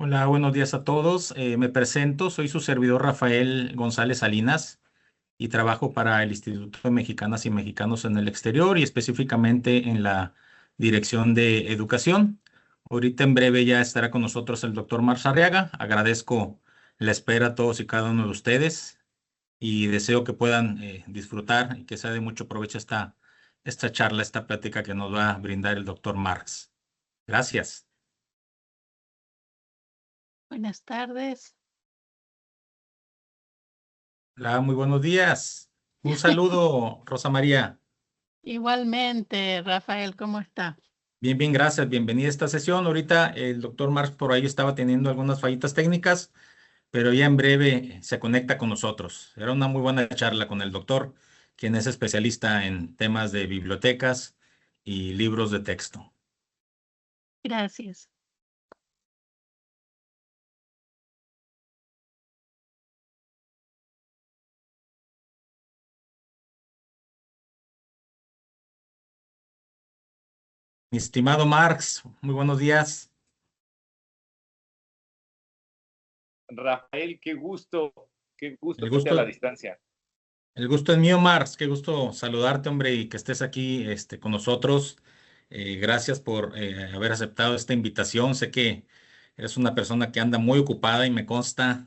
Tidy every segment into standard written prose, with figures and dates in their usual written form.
Hola, buenos días a todos. Me presento, soy su servidor Rafael González Salinas y trabajo para el Instituto de Mexicanas y Mexicanos en el Exterior y específicamente en la Dirección de Educación. Ahorita en breve ya estará con nosotros el doctor Marx Arriaga. Agradezco la espera a todos y cada uno de ustedes y deseo que puedan disfrutar y que sea de mucho provecho esta charla, esta plática que nos va a brindar el doctor Marx. Gracias. Buenas tardes. Hola, muy buenos días. Un saludo, Rosa María. Igualmente, Rafael, ¿cómo está? Bien, bien, gracias. Bienvenida a esta sesión. Ahorita el doctor Marx por ahí estaba teniendo algunas fallitas técnicas, pero ya en breve se conecta con nosotros. Era una muy buena charla con el doctor, quien es especialista en temas de bibliotecas y libros de texto. Gracias. Mi estimado Marx, muy buenos días. Rafael, qué El gusto que sea a la gusto, distancia. el gusto es mío, Marx. Qué gusto saludarte, hombre, y que estés aquí con nosotros. Gracias por haber aceptado esta invitación. Sé que eres una persona que anda muy ocupada y me consta,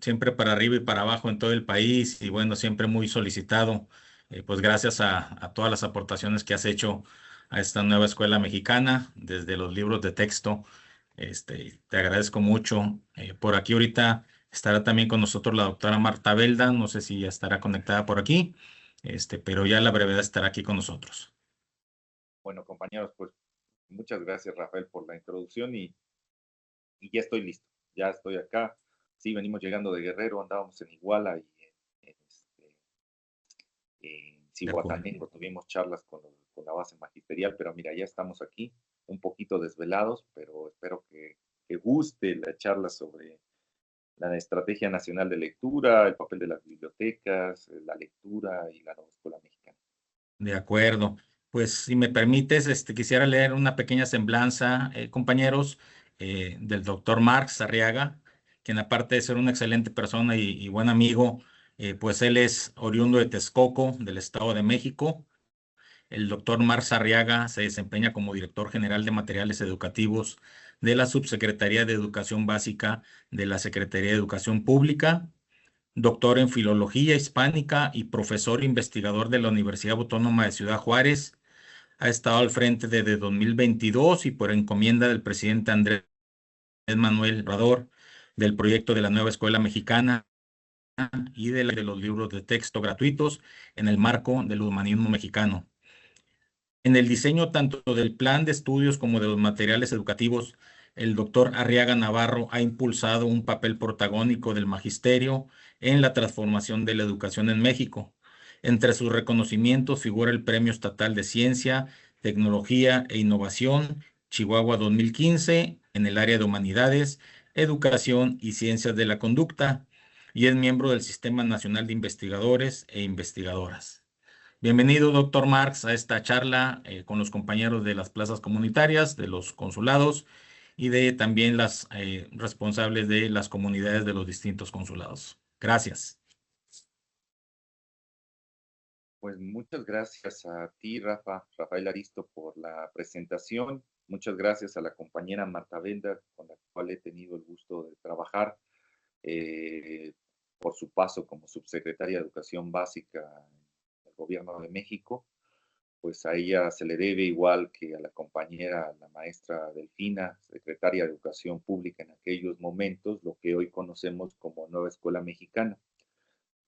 siempre para arriba y para abajo en todo el país y bueno, siempre muy solicitado. Pues gracias a todas las aportaciones que has hecho a esta nueva escuela mexicana, desde los libros de texto. Te agradezco mucho. Por aquí ahorita estará también con nosotros la doctora Marta Belda. No sé si ya estará conectada por aquí, pero ya a la brevedad estará aquí con nosotros. Bueno, compañeros, pues muchas gracias, Rafael, por la introducción y ya estoy listo. Ya estoy acá. Sí, venimos llegando de Guerrero, andábamos en Iguala y en De acuerdo. Cihuatanejo tuvimos charlas con la base magisterial, pero mira, ya estamos aquí, un poquito desvelados, pero espero que guste la charla sobre la Estrategia Nacional de Lectura, el papel de las bibliotecas, la lectura y la nueva escuela mexicana. De acuerdo. Pues si me permites, quisiera leer una pequeña semblanza, compañeros, del doctor Marx Arriaga, quien aparte de ser una excelente persona y buen amigo, pues él es oriundo de Texcoco, del Estado de México. El doctor Marx Arriaga se desempeña como director general de materiales educativos de la Subsecretaría de Educación Básica de la Secretaría de Educación Pública, doctor en Filología Hispánica y profesor investigador de la Universidad Autónoma de Ciudad Juárez. Ha estado al frente desde 2022 y por encomienda del presidente Andrés Manuel Obrador del proyecto de la nueva escuela mexicana y de los libros de texto gratuitos en el marco del humanismo mexicano. En el diseño tanto del plan de estudios como de los materiales educativos, el doctor Arriaga Navarro ha impulsado un papel protagónico del magisterio en la transformación de la educación en México. Entre sus reconocimientos figura el Premio Estatal de Ciencia, Tecnología e Innovación, Chihuahua 2015, en el área de Humanidades, Educación y Ciencias de la Conducta, y es miembro del Sistema Nacional de Investigadores e Investigadoras. Bienvenido, doctor Marx, a esta charla con los compañeros de las plazas comunitarias, de los consulados y de también las responsables de las comunidades de los distintos consulados. Gracias. Pues muchas gracias a ti, Rafael Aristo, por la presentación. Muchas gracias a la compañera Marta Benda, con la cual he tenido el gusto de trabajar eh, por su paso como subsecretaria de Educación Básica del Gobierno de México. Pues a ella se le debe, igual que a la compañera, la maestra Delfina, secretaria de Educación Pública en aquellos momentos, lo que hoy conocemos como Nueva Escuela Mexicana,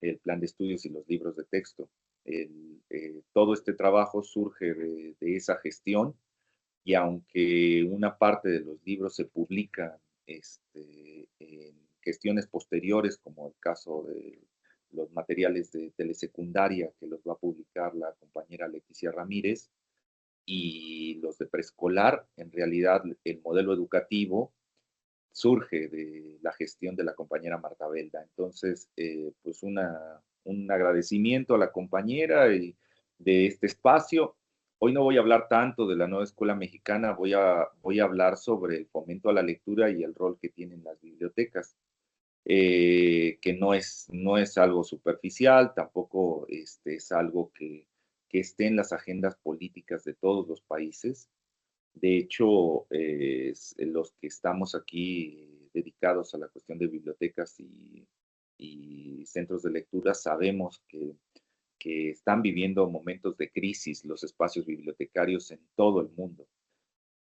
el plan de estudios y los libros de texto. Todo este trabajo surge de esa gestión y aunque una parte de los libros se publican en gestiones posteriores, como el caso de los materiales de telesecundaria que los va a publicar la compañera Leticia Ramírez, y los de preescolar, en realidad el modelo educativo surge de la gestión de la compañera Marta Belda. Entonces, pues un agradecimiento a la compañera y de este espacio Hoy no voy a hablar tanto de la nueva escuela mexicana, voy a hablar sobre el fomento a la lectura y el rol que tienen las bibliotecas, que no es algo superficial, tampoco es algo que esté en las agendas políticas de todos los países. De hecho, los que estamos aquí dedicados a la cuestión de bibliotecas y centros de lectura sabemos que están viviendo momentos de crisis los espacios bibliotecarios en todo el mundo.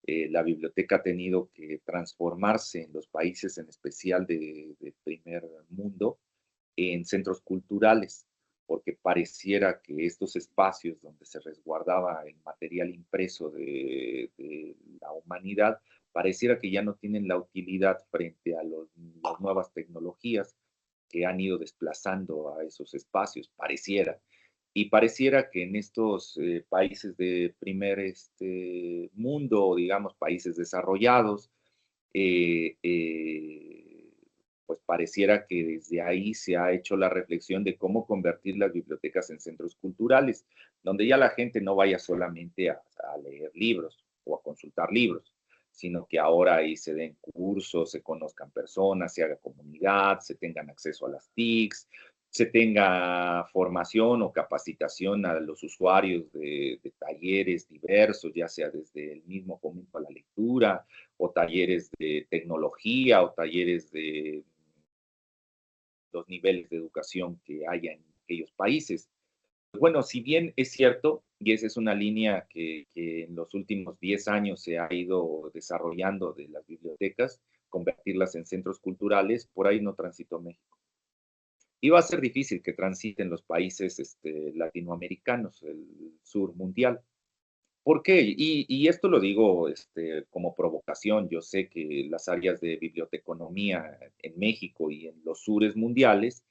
La biblioteca ha tenido que transformarse en los países, en especial de primer mundo, en centros culturales, porque pareciera que estos espacios donde se resguardaba el material impreso de la humanidad, pareciera que ya no tienen la utilidad frente a las nuevas tecnologías que han ido desplazando a esos espacios, pareciera. Y pareciera que en estos países de primer mundo, digamos, países desarrollados, eh, eh, pues pareciera que desde ahí se ha hecho la reflexión de cómo convertir las bibliotecas en centros culturales, donde ya la gente no vaya solamente a leer libros o a consultar libros, sino que ahora ahí se den cursos, se conozcan personas, se haga comunidad, se tengan acceso a las TICs, se tenga formación o capacitación a los usuarios de talleres diversos, ya sea desde el mismo fomento a la lectura, o talleres de tecnología, o talleres de los niveles de educación que haya en aquellos países. Bueno, si bien es cierto, y esa es una línea que en los últimos 10 años se ha ido desarrollando de las bibliotecas, convertirlas en centros culturales, por ahí no transitó México. Y va a ser difícil que transiten los países latinoamericanos, el sur mundial. ¿Por qué? Y esto lo digo como provocación. Yo sé que las áreas de biblioteconomía en México y en los sures mundiales,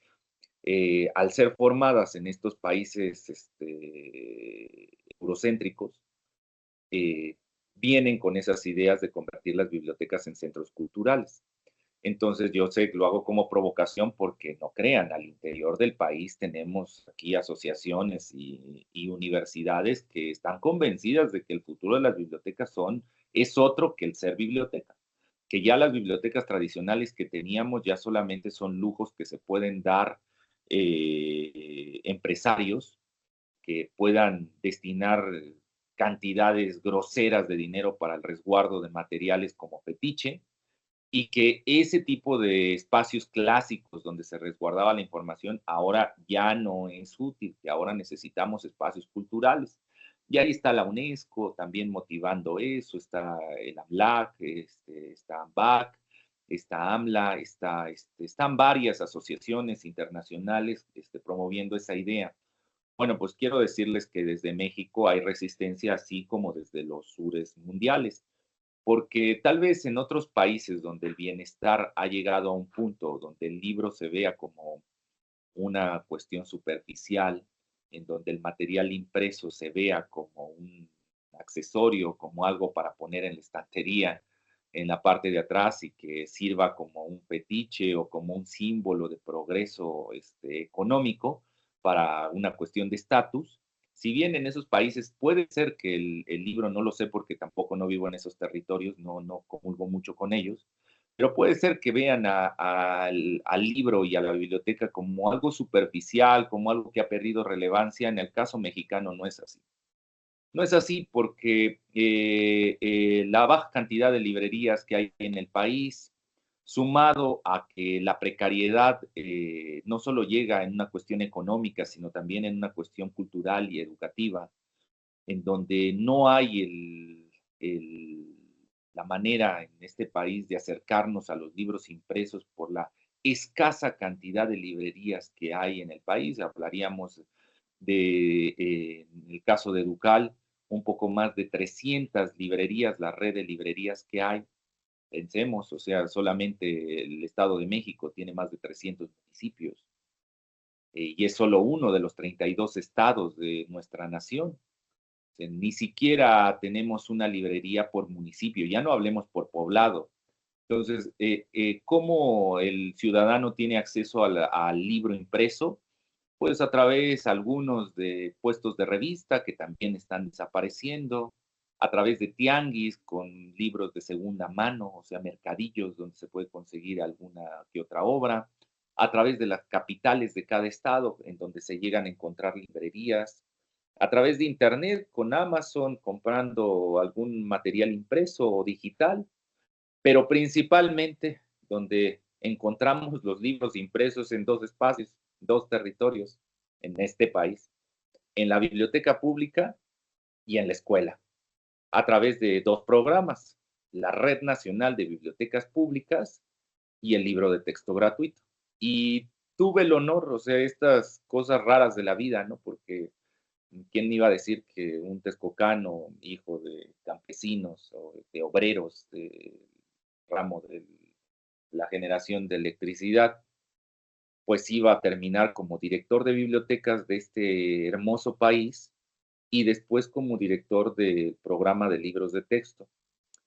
al ser formadas en estos países eurocéntricos, eh, vienen con esas ideas de convertir las bibliotecas en centros culturales. Entonces yo sé que lo hago como provocación porque no crean, al interior del país tenemos aquí asociaciones y universidades que están convencidas de que el futuro de las bibliotecas es otro que el ser biblioteca, que ya las bibliotecas tradicionales que teníamos ya solamente son lujos que se pueden dar empresarios que puedan destinar cantidades groseras de dinero para el resguardo de materiales como fetiche, y que ese tipo de espacios clásicos donde se resguardaba la información ahora ya no es útil, que ahora necesitamos espacios culturales. Y ahí está la UNESCO también motivando eso, está el AMLAC, está AMBAC, está AMLA, están varias asociaciones internacionales promoviendo esa idea. Bueno, pues quiero decirles que desde México hay resistencia, así como desde los sures mundiales, porque tal vez en otros países donde el bienestar ha llegado a un punto donde el libro se vea como una cuestión superficial, en donde el material impreso se vea como un accesorio, como algo para poner en la estantería en la parte de atrás y que sirva como un fetiche o como un símbolo de progreso económico para una cuestión de estatus. Si bien en esos países puede ser que el libro, no lo sé porque tampoco no vivo en esos territorios, no comulgo mucho con ellos, pero puede ser que vean al libro y a la biblioteca como algo superficial, como algo que ha perdido relevancia. En el caso mexicano no es así. No es así porque la baja cantidad de librerías que hay en el país, sumado a que la precariedad no solo llega en una cuestión económica, sino también en una cuestión cultural y educativa, en donde no hay la manera en este país de acercarnos a los libros impresos por la escasa cantidad de librerías que hay en el país. Hablaríamos en el caso de Ducal, un poco más de 300 librerías, la red de librerías que hay. Pensemos, o sea, solamente el Estado de México tiene más de 300 municipios y es solo uno de los 32 estados de nuestra nación. Ni siquiera tenemos una librería por municipio, ya no hablemos por poblado. Entonces, ¿cómo el ciudadano tiene acceso al libro impreso? Pues a través algunos de puestos de revista que también están desapareciendo, a través de tianguis con libros de segunda mano, o sea, mercadillos donde se puede conseguir alguna que otra obra, a través de las capitales de cada estado en donde se llegan a encontrar librerías, a través de internet con Amazon comprando algún material impreso o digital, pero principalmente donde encontramos los libros impresos en dos espacios, dos territorios en este país, en la biblioteca pública y en la escuela, a través de dos programas, la Red Nacional de Bibliotecas Públicas y el libro de texto gratuito. Y tuve el honor, o sea, estas cosas raras de la vida, ¿no? Porque ¿quién me iba a decir que un texcocano, hijo de campesinos o de obreros del ramo de la generación de electricidad, pues iba a terminar como director de bibliotecas de este hermoso país y después como director del programa de libros de texto?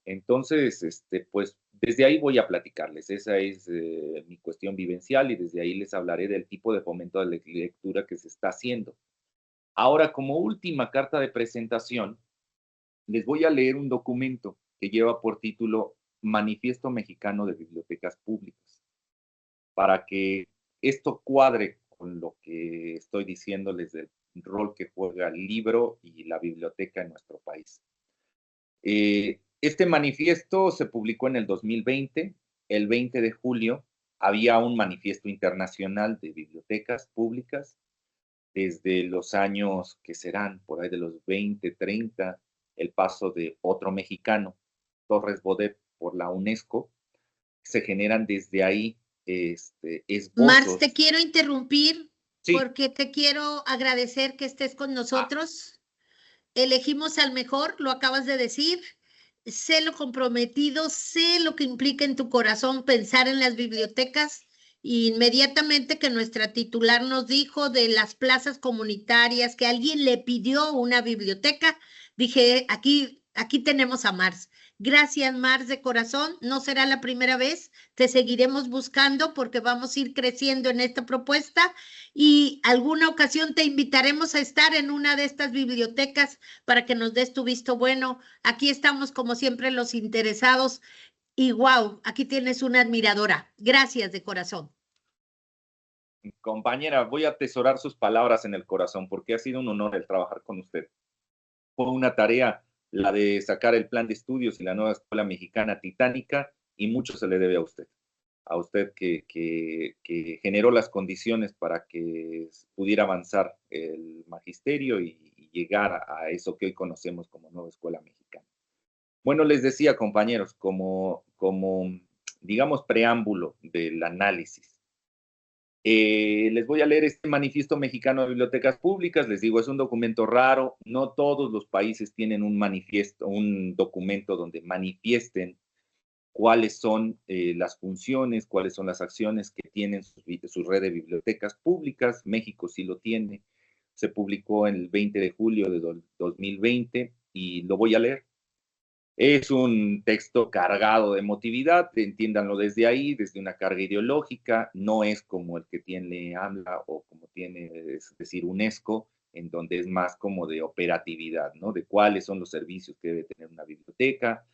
Entonces, pues desde ahí voy a platicarles, esa es mi cuestión vivencial y desde ahí les hablaré del tipo de fomento de la lectura que se está haciendo. Ahora, como última carta de presentación, les voy a leer un documento que lleva por título Manifiesto Mexicano de Bibliotecas Públicas, para que esto cuadre con lo que estoy diciéndoles del rol que juega el libro y la biblioteca en nuestro país. Este manifiesto se publicó en el 2020, el 20 de julio había un manifiesto internacional de bibliotecas públicas desde los años que serán por ahí de los 20, 30, el paso de otro mexicano, Torres Bodet, por la UNESCO, se generan desde ahí Marx, te esbozos. quiero interrumpir Sí, porque te quiero agradecer que estés con nosotros. Elegimos al mejor, lo acabas de decir. Sé lo comprometido, sé lo que implica en tu corazón pensar en las bibliotecas. Inmediatamente que nuestra titular nos dijo de las plazas comunitarias, que alguien le pidió una biblioteca, dije, aquí tenemos a Marx. Gracias, Marx, de corazón. No será la primera vez. Te seguiremos buscando porque vamos a ir creciendo en esta propuesta y alguna ocasión te invitaremos a estar en una de estas bibliotecas para que nos des tu visto bueno. Aquí estamos como siempre los interesados y wow, aquí tienes una admiradora. Gracias de corazón. compañera, voy a atesorar sus palabras en el corazón porque ha sido un honor el trabajar con usted. Fue una tarea la de sacar el plan de estudios y la nueva escuela mexicana titánica y mucho se le debe a usted que generó las condiciones para que pudiera avanzar el magisterio y llegar a eso que hoy conocemos como nueva escuela mexicana. Bueno, les decía, compañeros, como digamos, preámbulo del análisis. Les voy a leer este Manifiesto Mexicano de Bibliotecas Públicas. Les digo, es un documento raro. No todos los países tienen un manifiesto, un documento donde manifiesten cuáles son las funciones, cuáles son las acciones que tienen su red de bibliotecas públicas. México sí lo tiene. Se publicó el 20 de julio de 2020 y lo voy a leer. Es un texto cargado de emotividad, entiéndanlo desde ahí, desde una carga ideológica, no es como el que tiene AMLA o como tiene, es decir, UNESCO, en donde es más como de operatividad, ¿no? De cuáles son los servicios que debe tener una biblioteca.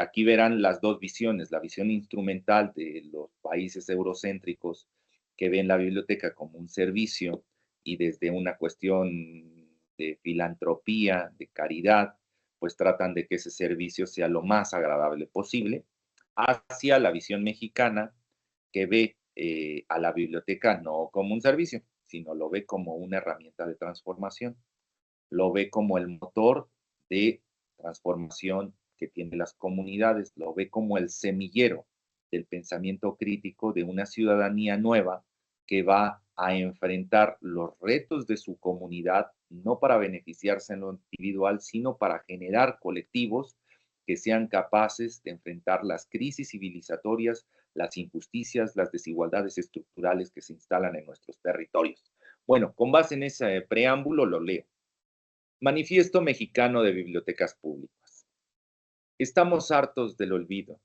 Aquí verán las dos visiones, la visión instrumental de los países eurocéntricos que ven la biblioteca como un servicio y desde una cuestión de filantropía, de caridad, pues tratan de que ese servicio sea lo más agradable posible, hacia la visión mexicana que ve a la biblioteca no como un servicio, sino lo ve como una herramienta de transformación, lo ve como el motor de transformación que tienen las comunidades, lo ve como el semillero del pensamiento crítico de una ciudadanía nueva que va a enfrentar los retos de su comunidad, no para beneficiarse en lo individual, sino para generar colectivos que sean capaces de enfrentar las crisis civilizatorias, las injusticias, las desigualdades estructurales que se instalan en nuestros territorios. Bueno, con base en ese preámbulo lo leo. Manifiesto Mexicano de Bibliotecas Públicas. Estamos hartos del olvido,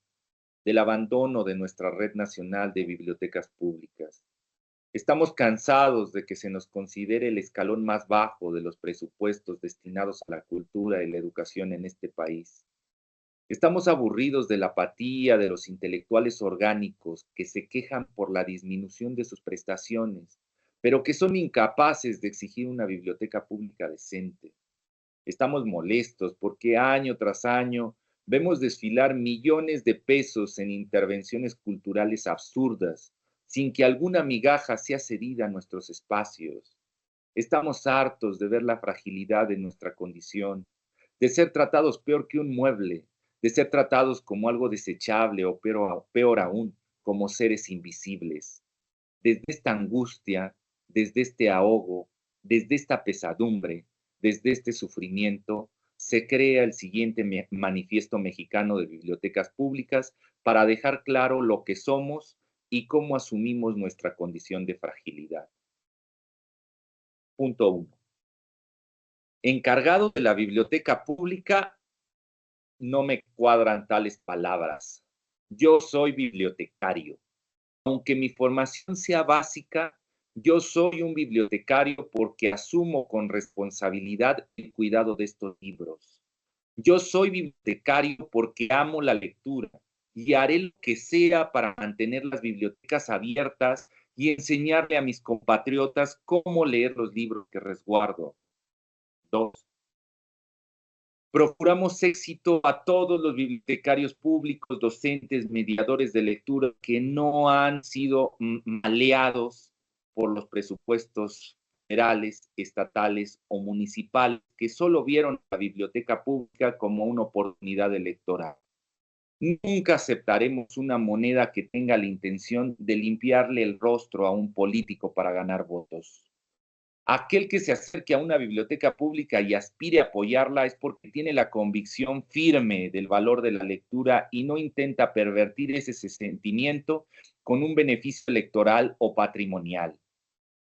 del abandono de nuestra red nacional de bibliotecas públicas. Estamos cansados de que se nos considere el escalón más bajo de los presupuestos destinados a la cultura y la educación en este país. Estamos aburridos de la apatía de los intelectuales orgánicos que se quejan por la disminución de sus prestaciones, pero que son incapaces de exigir una biblioteca pública decente. Estamos molestos porque año tras año vemos desfilar millones de pesos en intervenciones culturales absurdas, sin que alguna migaja sea cedida a nuestros espacios. Estamos hartos de ver la fragilidad de nuestra condición, de ser tratados peor que un mueble, de ser tratados como algo desechable o peor aún, como seres invisibles. Desde esta angustia, desde este ahogo, desde esta pesadumbre, desde este sufrimiento, se crea el siguiente manifiesto mexicano de bibliotecas públicas para dejar claro lo que somos y cómo asumimos nuestra condición de fragilidad. Punto 1. Encargado de la biblioteca pública, no me cuadran tales palabras. Yo soy bibliotecario. Aunque mi formación sea básica, yo soy un bibliotecario porque asumo con responsabilidad el cuidado de estos libros. Yo soy bibliotecario porque amo la lectura y haré lo que sea para mantener las bibliotecas abiertas y enseñarle a mis compatriotas cómo leer los libros que resguardo. 2. Procuramos éxito a todos los bibliotecarios públicos, docentes, mediadores de lectura que no han sido maleados por los presupuestos federales, estatales o municipales, que solo vieron la biblioteca pública como una oportunidad electoral. Nunca aceptaremos una moneda que tenga la intención de limpiarle el rostro a un político para ganar votos. Aquel que se acerque a una biblioteca pública y aspire a apoyarla es porque tiene la convicción firme del valor de la lectura y no intenta pervertir ese sentimiento con un beneficio electoral o patrimonial.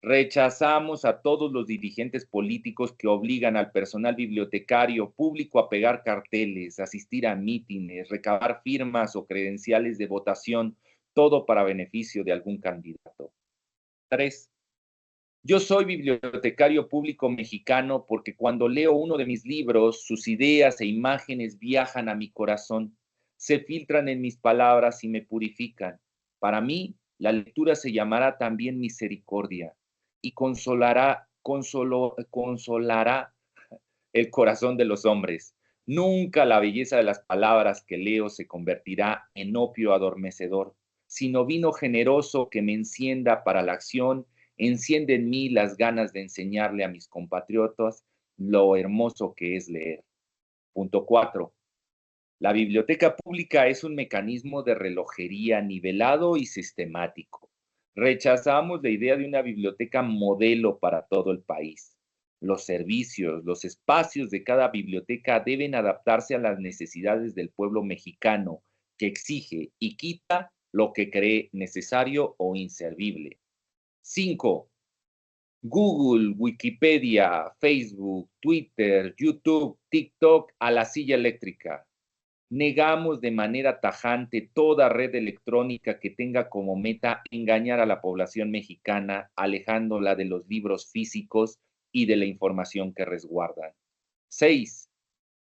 Rechazamos a todos los dirigentes políticos que obligan al personal bibliotecario público a pegar carteles, asistir a mítines, recabar firmas o credenciales de votación, todo para beneficio de algún candidato. 3. Yo soy bibliotecario público mexicano porque cuando leo uno de mis libros, sus ideas e imágenes viajan a mi corazón, se filtran en mis palabras y me purifican. Para mí, la lectura se llamará también misericordia y consolará el corazón de los hombres. Nunca la belleza de las palabras que leo se convertirá en opio adormecedor, sino vino generoso que me encienda para la acción, enciende en mí las ganas de enseñarle a mis compatriotas lo hermoso que es leer. Punto 4. La biblioteca pública es un mecanismo de relojería nivelado y sistemático. Rechazamos la idea de una biblioteca modelo para todo el país. Los servicios, los espacios de cada biblioteca deben adaptarse a las necesidades del pueblo mexicano, que exige y quita lo que cree necesario o inservible. 5. Google, Wikipedia, Facebook, Twitter, YouTube, TikTok a la silla eléctrica. Negamos de manera tajante toda red electrónica que tenga como meta engañar a la población mexicana, alejándola de los libros físicos y de la información que resguardan. 6.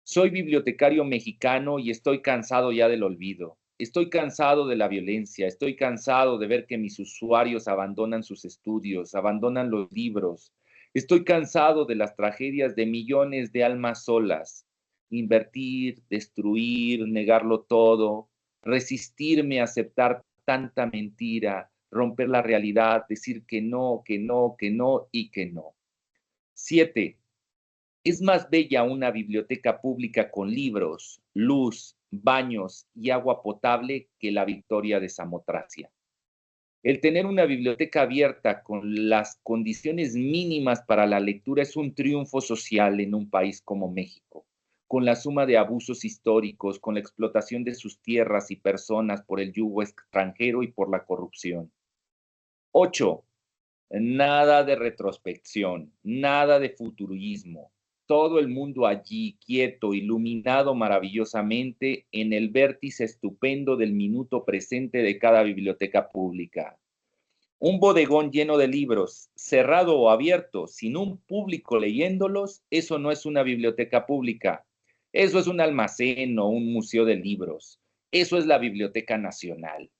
Soy bibliotecario mexicano y estoy cansado ya del olvido. Estoy cansado de la violencia, estoy cansado de ver que mis usuarios abandonan sus estudios, abandonan los libros. Estoy cansado de las tragedias de millones de almas solas. Invertir, destruir, negarlo todo, resistirme a aceptar tanta mentira, romper la realidad, decir que no, que no, que no y que no. 7. Es más bella una biblioteca pública con libros, luz, baños y agua potable que la victoria de Samotracia. El tener una biblioteca abierta con las condiciones mínimas para la lectura es un triunfo social en un país como México, con la suma de abusos históricos, con la explotación de sus tierras y personas por el yugo extranjero y por la corrupción. 8. Nada de retrospección, nada de futurismo. Todo el mundo allí, quieto, iluminado maravillosamente en el vértice estupendo del minuto presente de cada biblioteca pública. Un bodegón lleno de libros, cerrado o abierto, sin un público leyéndolos, eso no es una biblioteca pública. Eso es un almacén o un museo de libros. Eso es la Biblioteca Nacional.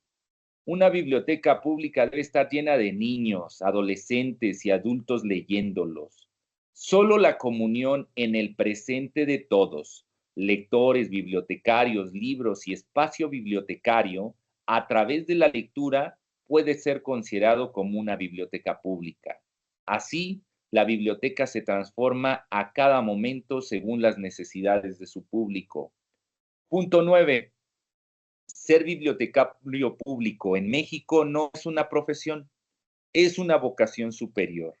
Una biblioteca pública debe estar llena de niños, adolescentes y adultos leyéndolos. Solo la comunión en el presente de todos, lectores, bibliotecarios, libros y espacio bibliotecario, a través de la lectura, puede ser considerado como una biblioteca pública. Así, la biblioteca se transforma a cada momento según las necesidades de su público. Punto 9. Ser bibliotecario público en México no es una profesión, es una vocación superior.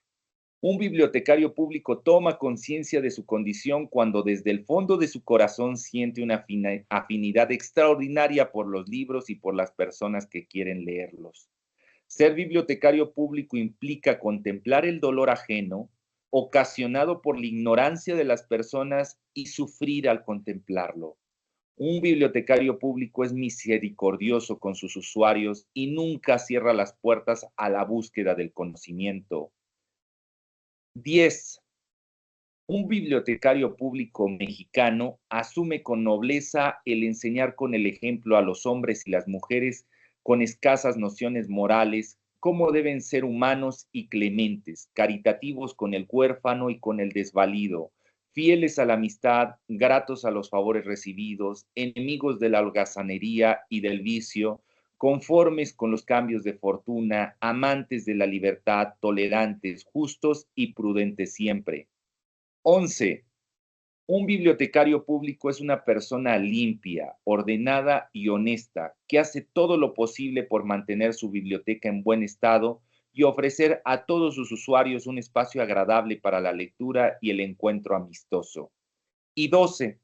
Un bibliotecario público toma conciencia de su condición cuando desde el fondo de su corazón siente una afinidad extraordinaria por los libros y por las personas que quieren leerlos. Ser bibliotecario público implica contemplar el dolor ajeno ocasionado por la ignorancia de las personas y sufrir al contemplarlo. Un bibliotecario público es misericordioso con sus usuarios y nunca cierra las puertas a la búsqueda del conocimiento. 10. Un bibliotecario público mexicano asume con nobleza el enseñar con el ejemplo a los hombres y las mujeres con escasas nociones morales cómo deben ser humanos y clementes, caritativos con el huérfano y con el desvalido, fieles a la amistad, gratos a los favores recibidos, enemigos de la holgazanería y del vicio, conformes con los cambios de fortuna, amantes de la libertad, tolerantes, justos y prudentes siempre. 11. Un bibliotecario público es una persona limpia, ordenada y honesta, que hace todo lo posible por mantener su biblioteca en buen estado y ofrecer a todos sus usuarios un espacio agradable para la lectura y el encuentro amistoso. Y 12.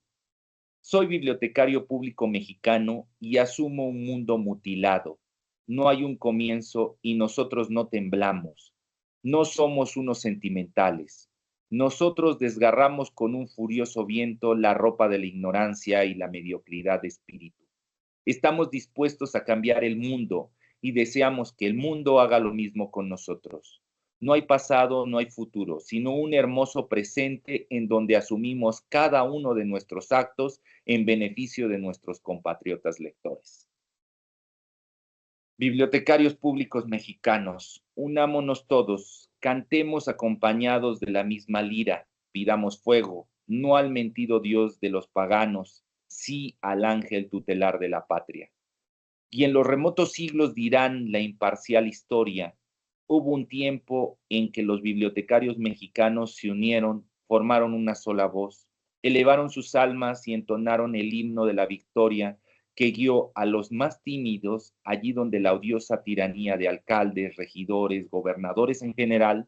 Soy bibliotecario público mexicano y asumo un mundo mutilado. No hay un comienzo y nosotros no temblamos. No somos unos sentimentales. Nosotros desgarramos con un furioso viento la ropa de la ignorancia y la mediocridad de espíritu. Estamos dispuestos a cambiar el mundo y deseamos que el mundo haga lo mismo con nosotros. No hay pasado, no hay futuro, sino un hermoso presente en donde asumimos cada uno de nuestros actos en beneficio de nuestros compatriotas lectores. Bibliotecarios públicos mexicanos, unámonos todos, cantemos acompañados de la misma lira, pidamos fuego, no al mentido Dios de los paganos, sí al ángel tutelar de la patria. Y en los remotos siglos dirán la imparcial historia, hubo un tiempo en que los bibliotecarios mexicanos se unieron, formaron una sola voz, elevaron sus almas y entonaron el himno de la victoria que guió a los más tímidos allí donde la odiosa tiranía de alcaldes, regidores, gobernadores en general,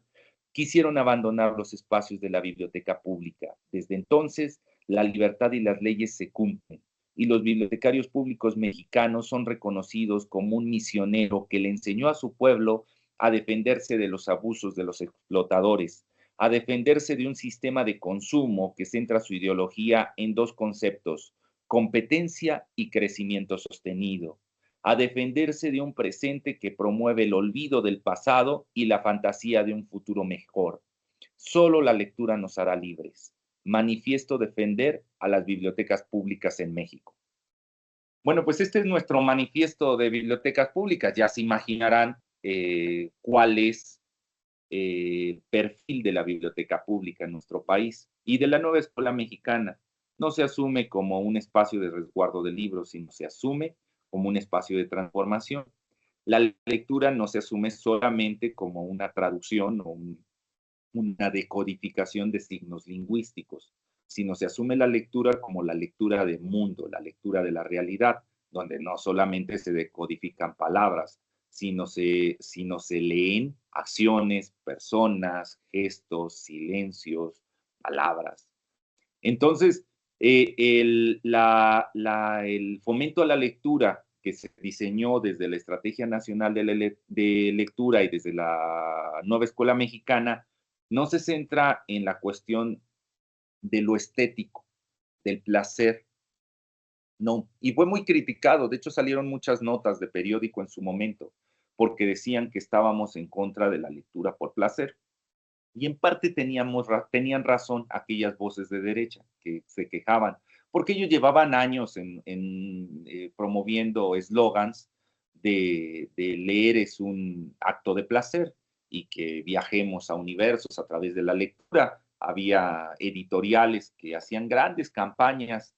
quisieron abandonar los espacios de la biblioteca pública. Desde entonces, la libertad y las leyes se cumplen y los bibliotecarios públicos mexicanos son reconocidos como un misionero que le enseñó a su pueblo a defenderse de los abusos de los explotadores, a defenderse de un sistema de consumo que centra su ideología en dos conceptos, competencia y crecimiento sostenido, a defenderse de un presente que promueve el olvido del pasado y la fantasía de un futuro mejor. Solo la lectura nos hará libres. Manifiesto defender a las bibliotecas públicas en México. Bueno, pues este es nuestro manifiesto de bibliotecas públicas. Ya se imaginarán cuál es el perfil de la biblioteca pública en nuestro país y de la nueva escuela mexicana. No se asume como un espacio de resguardo de libros, sino se asume como un espacio de transformación. La lectura no se asume solamente como una traducción o una decodificación de signos lingüísticos, sino se asume la lectura como la lectura del mundo, la lectura de la realidad, donde no solamente se decodifican palabras, sino se leen acciones, personas, gestos, silencios, palabras. Entonces, el fomento a la lectura que se diseñó desde la Estrategia Nacional de Lectura y desde la Nueva Escuela Mexicana no se centra en la cuestión de lo estético, del placer, no. Y fue muy criticado, de hecho salieron muchas notas de periódico en su momento, porque decían que estábamos en contra de la lectura por placer. Y en parte tenían razón aquellas voces de derecha que se quejaban, porque ellos llevaban años promoviendo eslogans de leer es un acto de placer y que viajemos a universos a través de la lectura. Había editoriales que hacían grandes campañas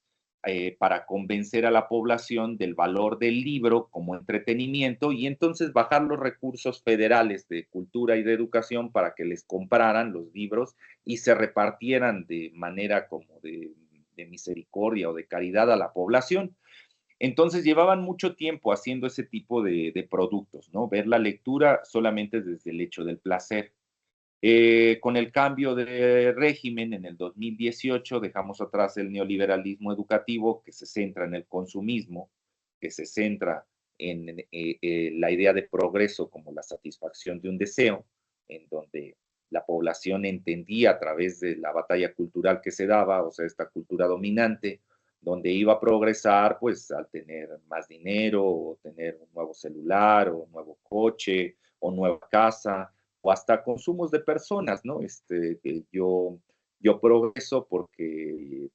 para convencer a la población del valor del libro como entretenimiento y entonces bajar los recursos federales de cultura y de educación para que les compraran los libros y se repartieran de manera como de misericordia o de caridad a la población. Entonces llevaban mucho tiempo haciendo ese tipo de productos, ¿no? Ver la lectura solamente desde el hecho del placer. Con el cambio de régimen en el 2018 dejamos atrás el neoliberalismo educativo que se centra en el consumismo, que se centra en la idea de progreso como la satisfacción de un deseo, en donde la población entendía a través de la batalla cultural que se daba, o sea, esta cultura dominante, donde iba a progresar pues al tener más dinero, o tener un nuevo celular, o un nuevo coche, o nueva casa, o hasta consumos de personas, ¿no? Yo progreso porque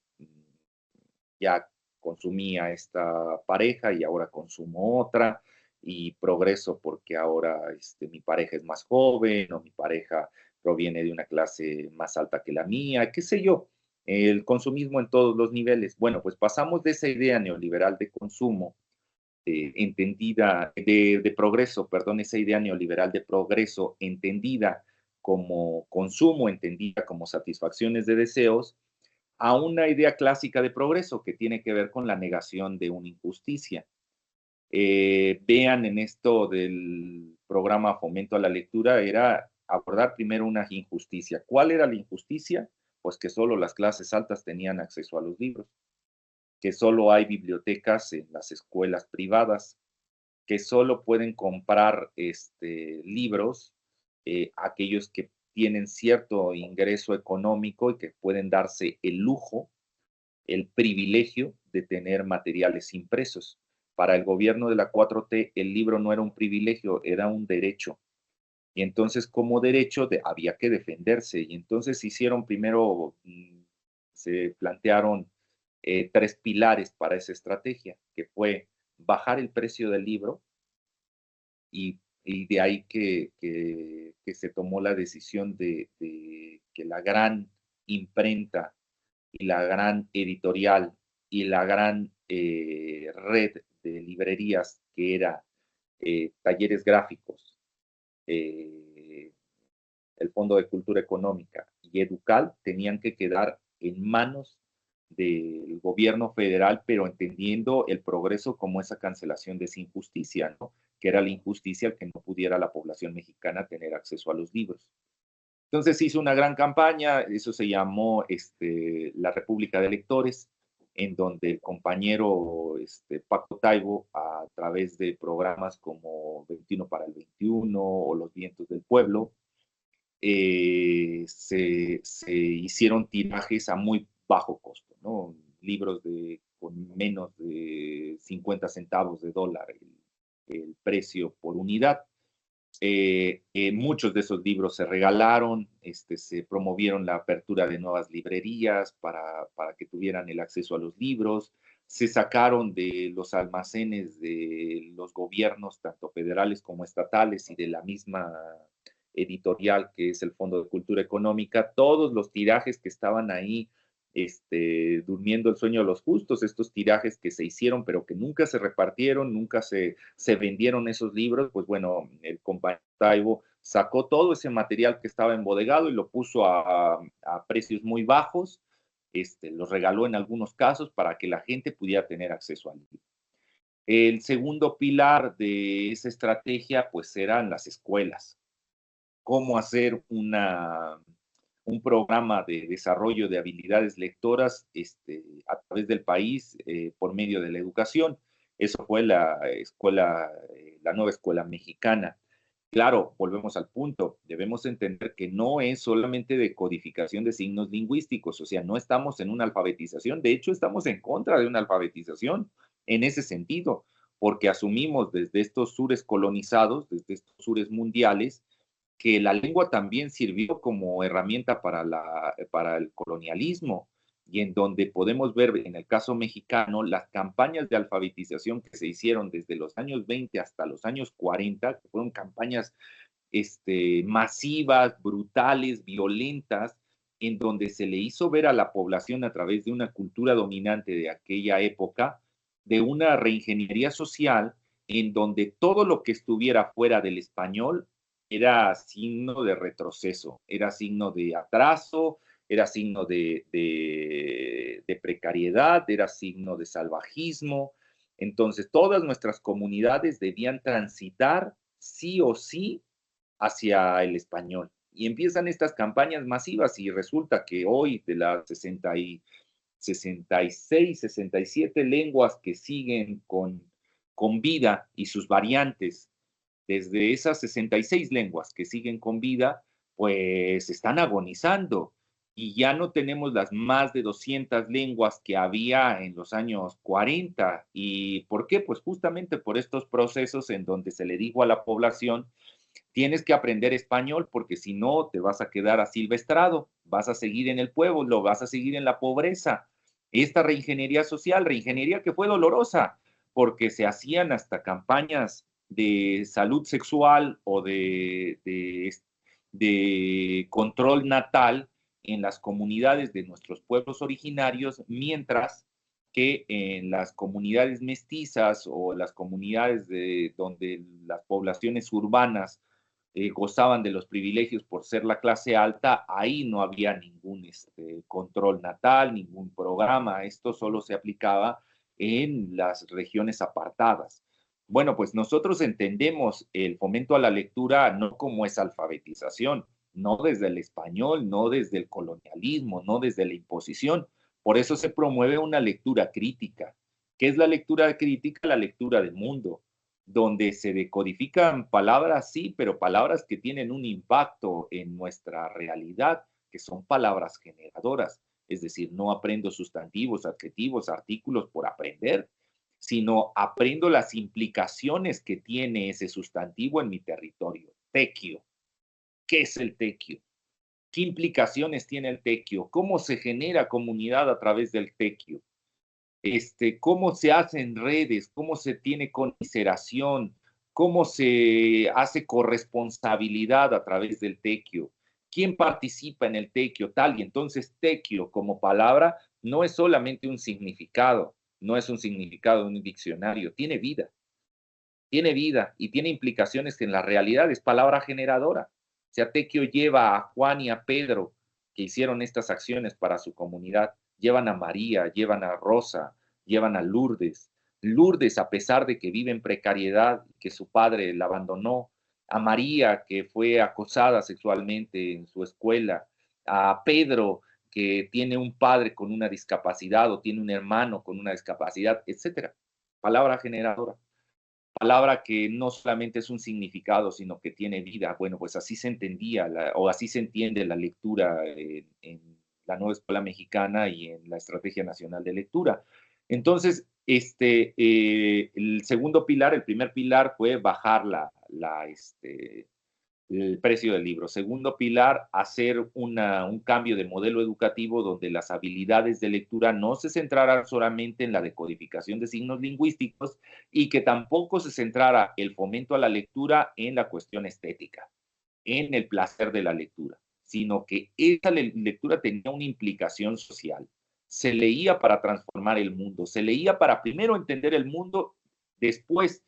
ya consumía esta pareja y ahora consumo otra, y progreso porque ahora mi pareja es más joven o mi pareja proviene de una clase más alta que la mía, qué sé yo, el consumismo en todos los niveles. Bueno, pues pasamos de esa idea neoliberal de consumo entendida, de progreso, perdón, esa idea neoliberal de progreso entendida como consumo, entendida como satisfacciones de deseos, a una idea clásica de progreso que tiene que ver con la negación de una injusticia. Vean en esto del programa Fomento a la Lectura, era abordar primero una injusticia. ¿Cuál era la injusticia? Pues que solo las clases altas tenían acceso a los libros, que solo hay bibliotecas en las escuelas privadas, que solo pueden comprar libros aquellos que tienen cierto ingreso económico y que pueden darse el lujo, el privilegio de tener materiales impresos. Para el gobierno de la 4T, el libro no era un privilegio, era un derecho. Y entonces, como derecho, había que defenderse. Y entonces hicieron primero, se plantearon 3 pilares para esa estrategia, que fue bajar el precio del libro, y de ahí que se tomó la decisión de que la gran imprenta y la gran editorial y la gran red de librerías que era Talleres Gráficos, el Fondo de Cultura Económica y Educal tenían que quedar en manos del gobierno federal, pero entendiendo el progreso como esa cancelación de esa injusticia, ¿no? Que era la injusticia el que no pudiera la población mexicana tener acceso a los libros. Entonces hizo una gran campaña, eso se llamó la República de Lectores, en donde el compañero Paco Taibo, a través de programas como 21 para el 21 o Los Vientos del Pueblo, se hicieron tirajes a muy bajo costo, ¿no? Libros con menos de 50 centavos de dólar el precio por unidad. Muchos de esos libros se regalaron, se promovieron la apertura de nuevas librerías para que tuvieran el acceso a los libros, se sacaron de los almacenes de los gobiernos, tanto federales como estatales, y de la misma editorial que es el Fondo de Cultura Económica, todos los tirajes que estaban ahí durmiendo el sueño de los justos, estos tirajes que se hicieron pero que nunca se repartieron, nunca se vendieron esos libros. Pues bueno, el compañero Taibo sacó todo ese material que estaba embodegado y lo puso a precios muy bajos, los regaló en algunos casos para que la gente pudiera tener acceso al libro. El segundo pilar de esa estrategia pues eran las escuelas. Cómo hacer un programa de desarrollo de habilidades lectoras a través del país por medio de la educación. Eso fue la nueva escuela mexicana. Claro, volvemos al punto, debemos entender que no es solamente de codificación de signos lingüísticos, o sea, no estamos en una alfabetización, de hecho estamos en contra de una alfabetización en ese sentido, porque asumimos desde estos sures colonizados, desde estos sures mundiales, que la lengua también sirvió como herramienta para el colonialismo, y en donde podemos ver, en el caso mexicano, las campañas de alfabetización que se hicieron desde los años 20 hasta los años 40, que fueron campañas masivas, brutales, violentas, en donde se le hizo ver a la población a través de una cultura dominante de aquella época, de una reingeniería social, en donde todo lo que estuviera fuera del español era signo de retroceso, era signo de atraso, era signo de precariedad, era signo de salvajismo. Entonces, todas nuestras comunidades debían transitar sí o sí hacia el español. Y empiezan estas campañas masivas y resulta que hoy de las 66, 67 lenguas que siguen con vida y sus variantes, desde esas 66 lenguas que siguen con vida, pues están agonizando. Y ya no tenemos las más de 200 lenguas que había en los años 40. ¿Y por qué? Pues justamente por estos procesos en donde se le dijo a la población: tienes que aprender español porque si no te vas a quedar asilvestrado, vas a seguir en el pueblo, vas a seguir en la pobreza. Esta reingeniería social, reingeniería que fue dolorosa, porque se hacían hasta campañas de salud sexual o de control natal en las comunidades de nuestros pueblos originarios, mientras que en las comunidades mestizas o las comunidades donde las poblaciones urbanas gozaban de los privilegios por ser la clase alta, ahí no había ningún control natal, ningún programa. Esto solo se aplicaba en las regiones apartadas. Bueno, pues nosotros entendemos el fomento a la lectura no como esa alfabetización, no desde el español, no desde el colonialismo, no desde la imposición. Por eso se promueve una lectura crítica. ¿Qué es la lectura crítica? La lectura del mundo, donde se decodifican palabras, sí, pero palabras que tienen un impacto en nuestra realidad, que son palabras generadoras. Es decir, no aprendo sustantivos, adjetivos, artículos por aprender, sino aprendo las implicaciones que tiene ese sustantivo en mi territorio. Tequio. ¿Qué es el tequio? ¿Qué implicaciones tiene el tequio? ¿Cómo se genera comunidad a través del tequio? Cómo se hacen redes, cómo se tiene conmiseración, cómo se hace corresponsabilidad a través del tequio, quién participa en el tequio, tal. Y entonces tequio como palabra no es solamente un significado, no es un significado de un diccionario, tiene vida y tiene implicaciones en la realidad, es palabra generadora. O sea, tequio lleva a Juan y a Pedro, que hicieron estas acciones para su comunidad, llevan a María, llevan a Rosa, llevan a Lourdes. Lourdes, a pesar de que vive en precariedad, que su padre la abandonó, a María, que fue acosada sexualmente en su escuela, a Pedro, que tiene un padre con una discapacidad o tiene un hermano con una discapacidad, etcétera. Palabra generadora. Palabra que no solamente es un significado, sino que tiene vida. Bueno, pues así se entendía o así se entiende la lectura en la nueva escuela mexicana y en la Estrategia Nacional de Lectura. Entonces, el segundo pilar, el primer pilar fue bajar el precio del libro. Segundo pilar, hacer un cambio de modelo educativo donde las habilidades de lectura no se centraran solamente en la decodificación de signos lingüísticos y que tampoco se centrara el fomento a la lectura en la cuestión estética, en el placer de la lectura, sino que esa lectura tenía una implicación social. Se leía para transformar el mundo, se leía para primero entender el mundo, después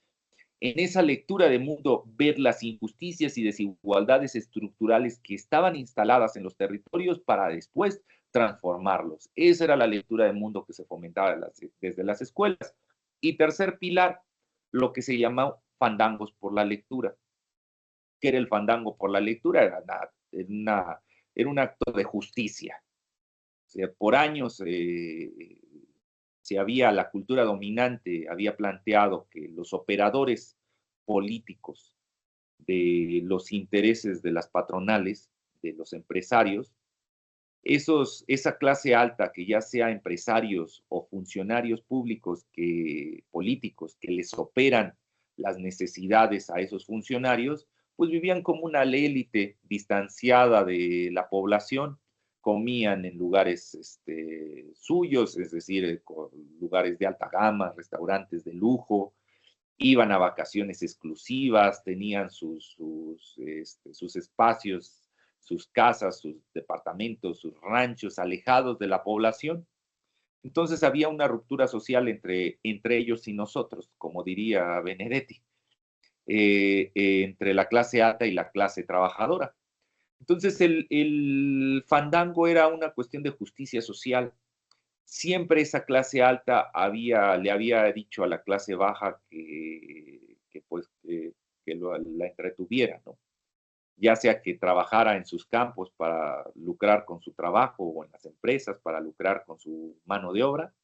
en esa lectura de mundo ver las injusticias y desigualdades estructurales que estaban instaladas en los territorios para después transformarlos. Esa era la lectura de mundo que se fomentaba desde las escuelas. Y tercer pilar, lo que se llama fandangos por la lectura. ¿Qué era el fandango por la lectura? Era un acto de justicia. O sea, por años la cultura dominante había planteado que los operadores políticos de los intereses de las patronales, de los empresarios, esa clase alta, que ya sea empresarios o funcionarios públicos políticos que les operan las necesidades a esos funcionarios, pues vivían como una élite distanciada de la población, comían en lugares suyos, es decir, lugares de alta gama, restaurantes de lujo, iban a vacaciones exclusivas, tenían sus espacios, sus casas, sus departamentos, sus ranchos alejados de la población. Entonces había una ruptura social entre ellos y nosotros, como diría Benedetti, entre la clase alta y la clase trabajadora. Entonces el fandango era una cuestión de justicia social. Siempre esa clase alta le había dicho a la clase baja que la entretuviera, ¿no? Ya sea que trabajara en sus campos para lucrar con su trabajo o en las empresas para lucrar con su mano de obra,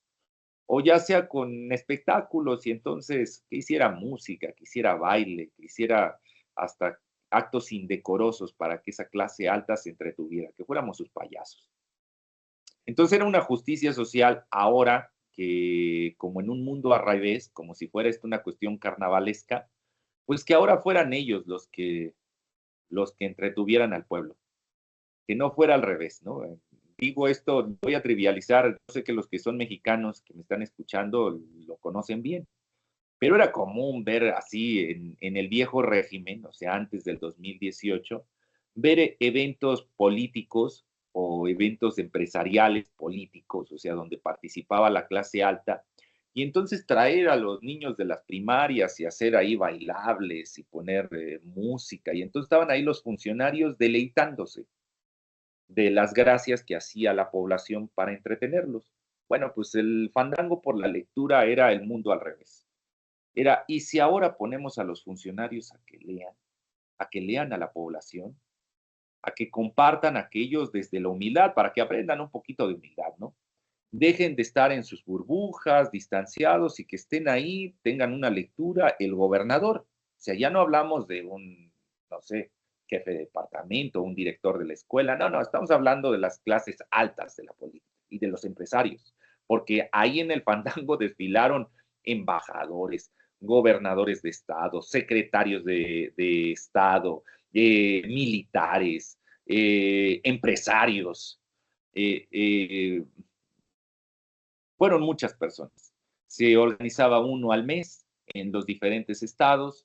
o ya sea con espectáculos y entonces que hiciera música, que hiciera baile, que hiciera hasta actos indecorosos para que esa clase alta se entretuviera, que fuéramos sus payasos. Entonces era una justicia social ahora que, como en un mundo al revés, como si fuera esto una cuestión carnavalesca, pues que ahora fueran ellos los que entretuvieran al pueblo, que no fuera al revés, ¿no? Digo esto, voy a trivializar, yo sé que los que son mexicanos que me están escuchando lo conocen bien, pero era común ver así en el viejo régimen, o sea, antes del 2018, ver eventos políticos o eventos empresariales políticos, o sea, donde participaba la clase alta, y entonces traer a los niños de las primarias y hacer ahí bailables y poner música, y entonces estaban ahí los funcionarios deleitándose de las gracias que hacía la población para entretenerlos. Bueno, pues el fandango por la lectura era el mundo al revés. Era, ¿y si ahora ponemos a los funcionarios a que lean a la población, a que compartan aquellos desde la humildad, para que aprendan un poquito de humildad, ¿no? Dejen de estar en sus burbujas, distanciados y que estén ahí, tengan una lectura, el gobernador. O sea, ya no hablamos de un, no sé, jefe de departamento, un director de la escuela, no, estamos hablando de las clases altas de la política y de los empresarios, porque ahí en el fandango desfilaron embajadores, gobernadores de estado, secretarios de estado, militares, empresarios, fueron muchas personas. Se organizaba uno al mes en los diferentes estados,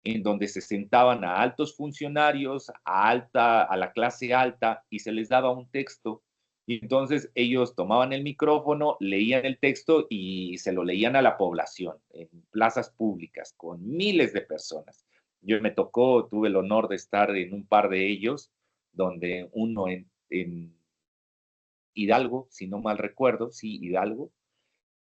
en donde se sentaban a altos funcionarios, a la clase alta, y se les daba un texto. Y entonces ellos tomaban el micrófono, leían el texto y se lo leían a la población en plazas públicas con miles de personas. Yo tuve el honor de estar en un par de ellos, donde uno en Hidalgo, si no mal recuerdo, sí, Hidalgo,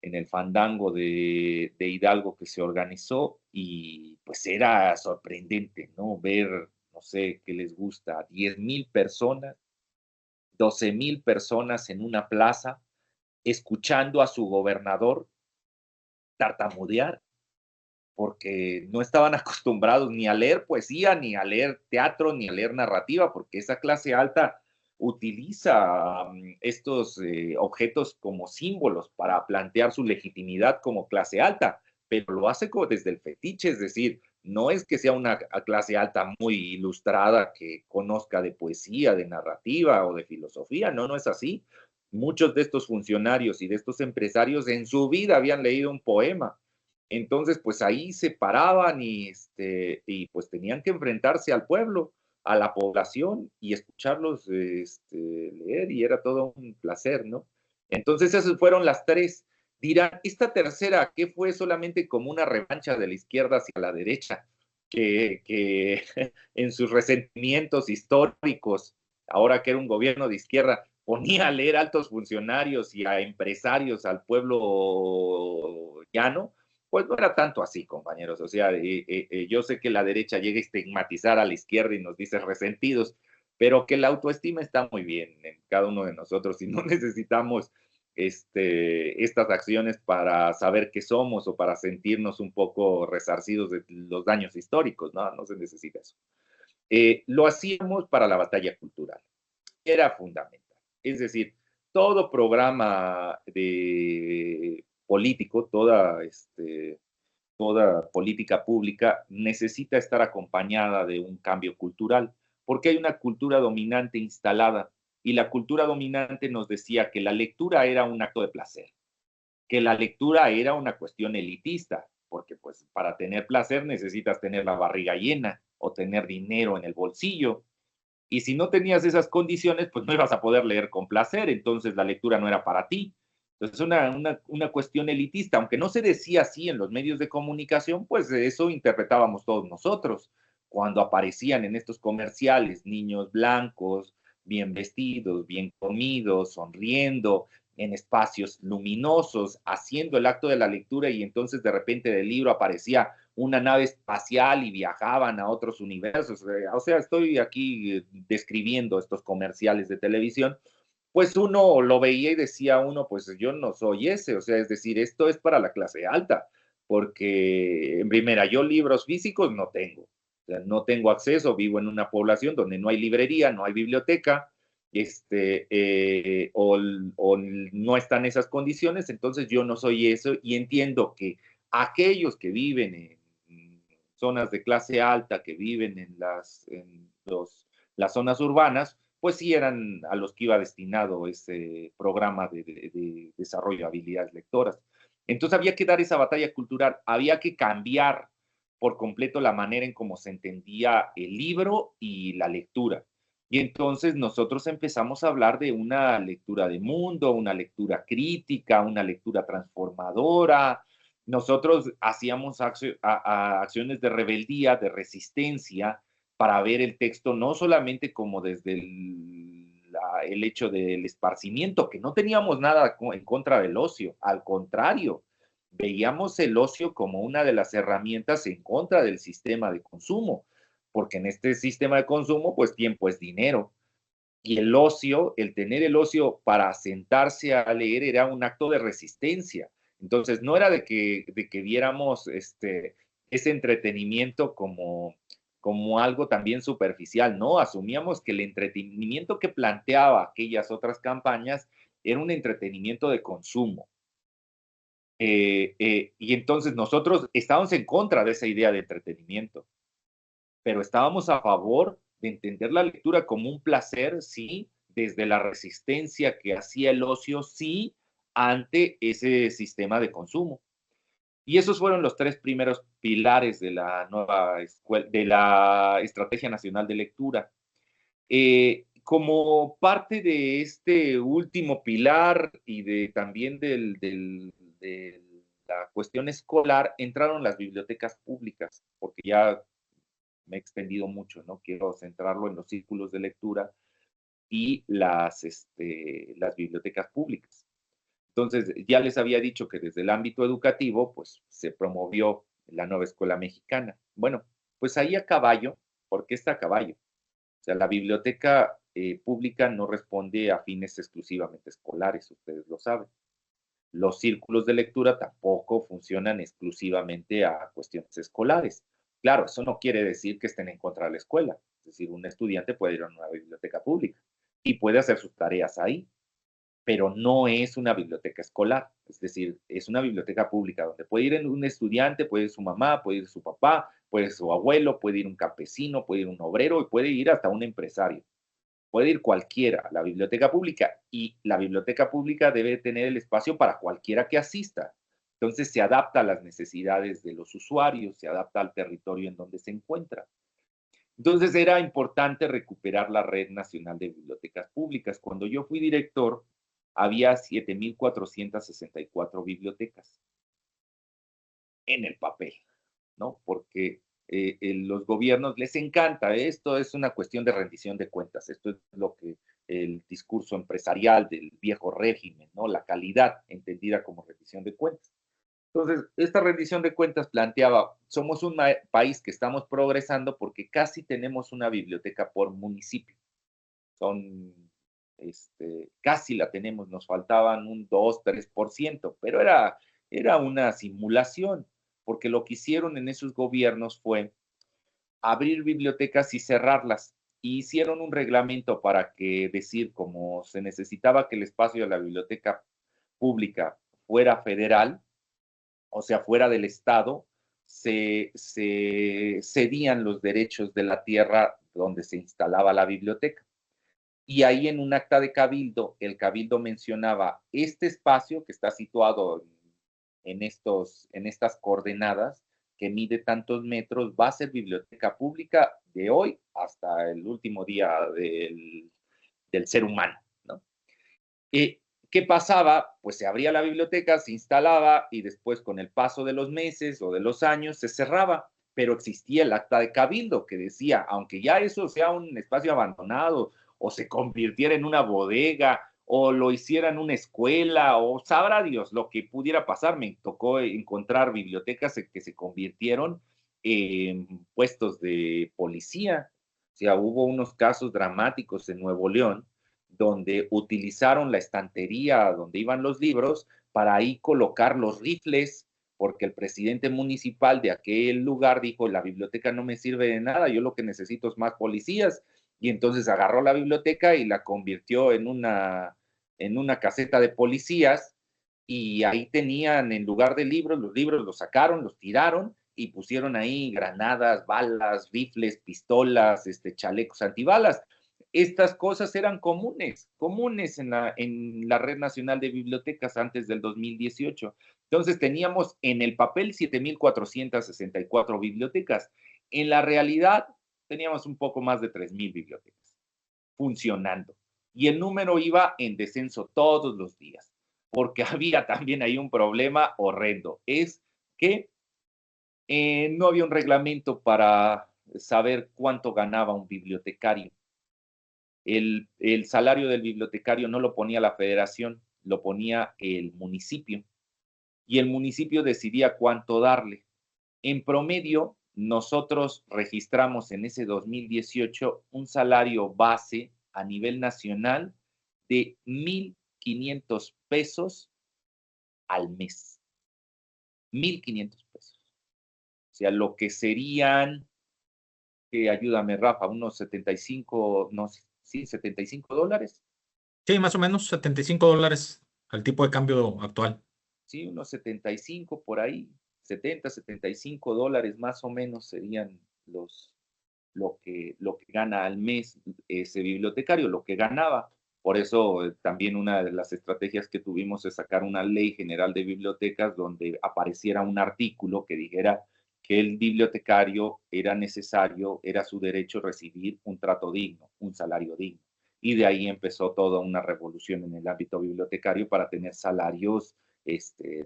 en el fandango de Hidalgo que se organizó, y pues era sorprendente, ¿no? Ver, no sé, qué les gusta, 10,000 personas, 12,000 personas en una plaza, escuchando a su gobernador tartamudear, porque no estaban acostumbrados ni a leer poesía, ni a leer teatro, ni a leer narrativa, porque esa clase alta utiliza estos objetos como símbolos para plantear su legitimidad como clase alta, pero lo hace como desde el fetiche, es decir, no es que sea una clase alta muy ilustrada que conozca de poesía, de narrativa o de filosofía, no es así. Muchos de estos funcionarios y de estos empresarios en su vida habían leído un poema. Entonces, pues ahí se paraban y pues tenían que enfrentarse al pueblo, a la población y escucharlos leer, y era todo un placer, ¿no? Entonces esas fueron las tres. Dirán, esta tercera, ¿qué fue? Solamente como una revancha de la izquierda hacia la derecha, que en sus resentimientos históricos, ahora que era un gobierno de izquierda, ponía a leer a altos funcionarios y a empresarios al pueblo llano. Pues no era tanto así, compañeros. O sea, yo sé que la derecha llega a estigmatizar a la izquierda y nos dice resentidos, pero que la autoestima está muy bien en cada uno de nosotros y no necesitamos estas acciones para saber qué somos o para sentirnos un poco resarcidos de los daños históricos. No se necesita eso. Lo hacíamos para la batalla cultural. Era fundamental. Es decir, todo programa político, toda política pública necesita estar acompañada de un cambio cultural, porque hay una cultura dominante instalada, y la cultura dominante nos decía que la lectura era un acto de placer, que la lectura era una cuestión elitista, porque pues para tener placer necesitas tener la barriga llena o tener dinero en el bolsillo, y si no tenías esas condiciones, pues no ibas a poder leer con placer, entonces la lectura no era para ti. Entonces, una cuestión elitista, aunque no se decía así en los medios de comunicación, pues eso interpretábamos todos nosotros. Cuando aparecían en estos comerciales niños blancos, bien vestidos, bien comidos, sonriendo, en espacios luminosos, haciendo el acto de la lectura, y entonces de repente del libro aparecía una nave espacial y viajaban a otros universos. O sea, estoy aquí describiendo estos comerciales de televisión, pues uno lo veía y decía uno, pues yo no soy ese, o sea, es decir, esto es para la clase alta, porque en primera, yo libros físicos no tengo, o sea, no tengo acceso, vivo en una población donde no hay librería, no hay biblioteca, o no están esas condiciones, entonces yo no soy eso, y entiendo que aquellos que viven en zonas de clase alta, que viven en las zonas urbanas, pues sí eran a los que iba destinado ese programa de desarrollo de habilidades lectoras. Entonces había que dar esa batalla cultural, había que cambiar por completo la manera en cómo se entendía el libro y la lectura. Y entonces nosotros empezamos a hablar de una lectura de mundo, una lectura crítica, una lectura transformadora. Nosotros hacíamos acciones de rebeldía, de resistencia, para ver el texto no solamente como desde el hecho del esparcimiento, que no teníamos nada en contra del ocio, al contrario, veíamos el ocio como una de las herramientas en contra del sistema de consumo, porque en este sistema de consumo, pues tiempo es dinero. Y el ocio, el tener el ocio para sentarse a leer, era un acto de resistencia. Entonces, no era de que viéramos ese entretenimiento como algo también superficial, no, asumíamos que el entretenimiento que planteaba aquellas otras campañas era un entretenimiento de consumo. Y entonces nosotros estábamos en contra de esa idea de entretenimiento, pero estábamos a favor de entender la lectura como un placer, sí, desde la resistencia que hacía el ocio, sí, ante ese sistema de consumo. Y esos fueron los tres primeros pilares de la nueva escuela, de la Estrategia Nacional de Lectura. Como parte de este último pilar y también de la cuestión escolar, entraron las bibliotecas públicas, porque ya me he extendido mucho, ¿no? Quiero centrarlo en los círculos de lectura y las bibliotecas públicas. Entonces, ya les había dicho que desde el ámbito educativo, pues se promovió la nueva escuela mexicana. Bueno, pues ahí a caballo, ¿por qué está a caballo? O sea, la biblioteca pública no responde a fines exclusivamente escolares, ustedes lo saben. Los círculos de lectura tampoco funcionan exclusivamente a cuestiones escolares. Claro, eso no quiere decir que estén en contra de la escuela. Es decir, un estudiante puede ir a una biblioteca pública y puede hacer sus tareas ahí, pero no es una biblioteca escolar. Es decir, es una biblioteca pública donde puede ir un estudiante, puede ir su mamá, puede ir su papá, puede ir su abuelo, puede ir un campesino, puede ir un obrero y puede ir hasta un empresario. Puede ir cualquiera a la biblioteca pública, y la biblioteca pública debe tener el espacio para cualquiera que asista. Entonces se adapta a las necesidades de los usuarios, se adapta al territorio en donde se encuentra. Entonces era importante recuperar la Red Nacional de Bibliotecas Públicas. Cuando yo fui director, había 7,464 bibliotecas en el papel, ¿no? Porque los gobiernos les encanta, esto es una cuestión de rendición de cuentas, esto es lo que el discurso empresarial del viejo régimen, ¿no? La calidad entendida como rendición de cuentas. Entonces, esta rendición de cuentas planteaba, somos un país que estamos progresando porque casi tenemos una biblioteca por municipio. Casi la tenemos, nos faltaban un 2-3%, pero era una simulación, porque lo que hicieron en esos gobiernos fue abrir bibliotecas y cerrarlas. y hicieron un reglamento para que decir, como se necesitaba que el espacio de la biblioteca pública fuera federal, o sea, fuera del Estado, se cedían los derechos de la tierra donde se instalaba la biblioteca. Y ahí en un acta de cabildo, el cabildo mencionaba este espacio que está situado en estas coordenadas, que mide tantos metros, va a ser biblioteca pública de hoy hasta el último día del ser humano, ¿no? ¿Qué pasaba? Pues se abría la biblioteca, se instalaba y después con el paso de los meses o de los años se cerraba, pero existía el acta de cabildo que decía, aunque ya eso sea un espacio abandonado o se convirtiera en una bodega o lo hiciera en una escuela o sabrá Dios lo que pudiera pasar, me tocó encontrar bibliotecas que se convirtieron en puestos de policía. O sea, hubo unos casos dramáticos en Nuevo León donde utilizaron la estantería donde iban los libros para ahí colocar los rifles, porque el presidente municipal de aquel lugar dijo, la biblioteca no me sirve de nada, yo lo que necesito es más policías, y entonces agarró la biblioteca y la convirtió en una caseta de policías, y ahí tenían, en lugar de libros, los libros los sacaron, los tiraron, y pusieron ahí granadas, balas, rifles, pistolas, chalecos antibalas. Estas cosas eran comunes en la Red Nacional de Bibliotecas antes del 2018. Entonces teníamos en el papel 7,464 bibliotecas. En la realidad teníamos un poco más de 3,000 bibliotecas funcionando. Y el número iba en descenso todos los días, porque había también ahí un problema horrendo. Es que no había un reglamento para saber cuánto ganaba un bibliotecario. El salario del bibliotecario no lo ponía la federación, lo ponía el municipio. Y el municipio decidía cuánto darle. En promedio, nosotros registramos en ese 2018 un salario base a nivel nacional de 1,500 pesos al mes. 1,500 pesos. O sea, lo que serían, ayúdame Rafa, unos 75, no, sí, $75. Sí, más o menos $75 al tipo de cambio actual. Sí, unos 75 por ahí, 70, $75 más o menos serían lo que gana al mes ese bibliotecario, lo que ganaba. Por eso también una de las estrategias que tuvimos es sacar una ley general de bibliotecas donde apareciera un artículo que dijera que el bibliotecario era necesario, era su derecho recibir un trato digno, un salario digno. Y de ahí empezó toda una revolución en el ámbito bibliotecario para tener salarios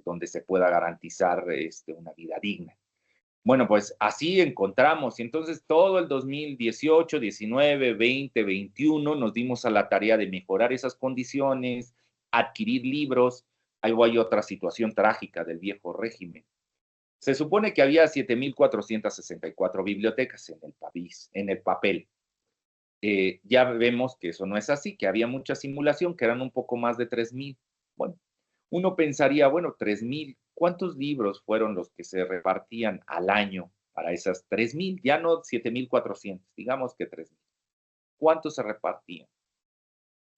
donde se pueda garantizar una vida digna. Bueno, pues así encontramos, y entonces todo el 2018, 19, 20, 21 nos dimos a la tarea de mejorar esas condiciones, adquirir libros. Ahí hay otra situación trágica del viejo régimen. Se supone que había 7,464 bibliotecas en el papel. Ya vemos que eso no es así, que había mucha simulación, que eran un poco más de 3,000. Bueno, uno pensaría, bueno, 3,000, ¿cuántos libros fueron los que se repartían al año para esas 3,000? Ya no 7,400, digamos que 3,000. ¿Cuántos se repartían?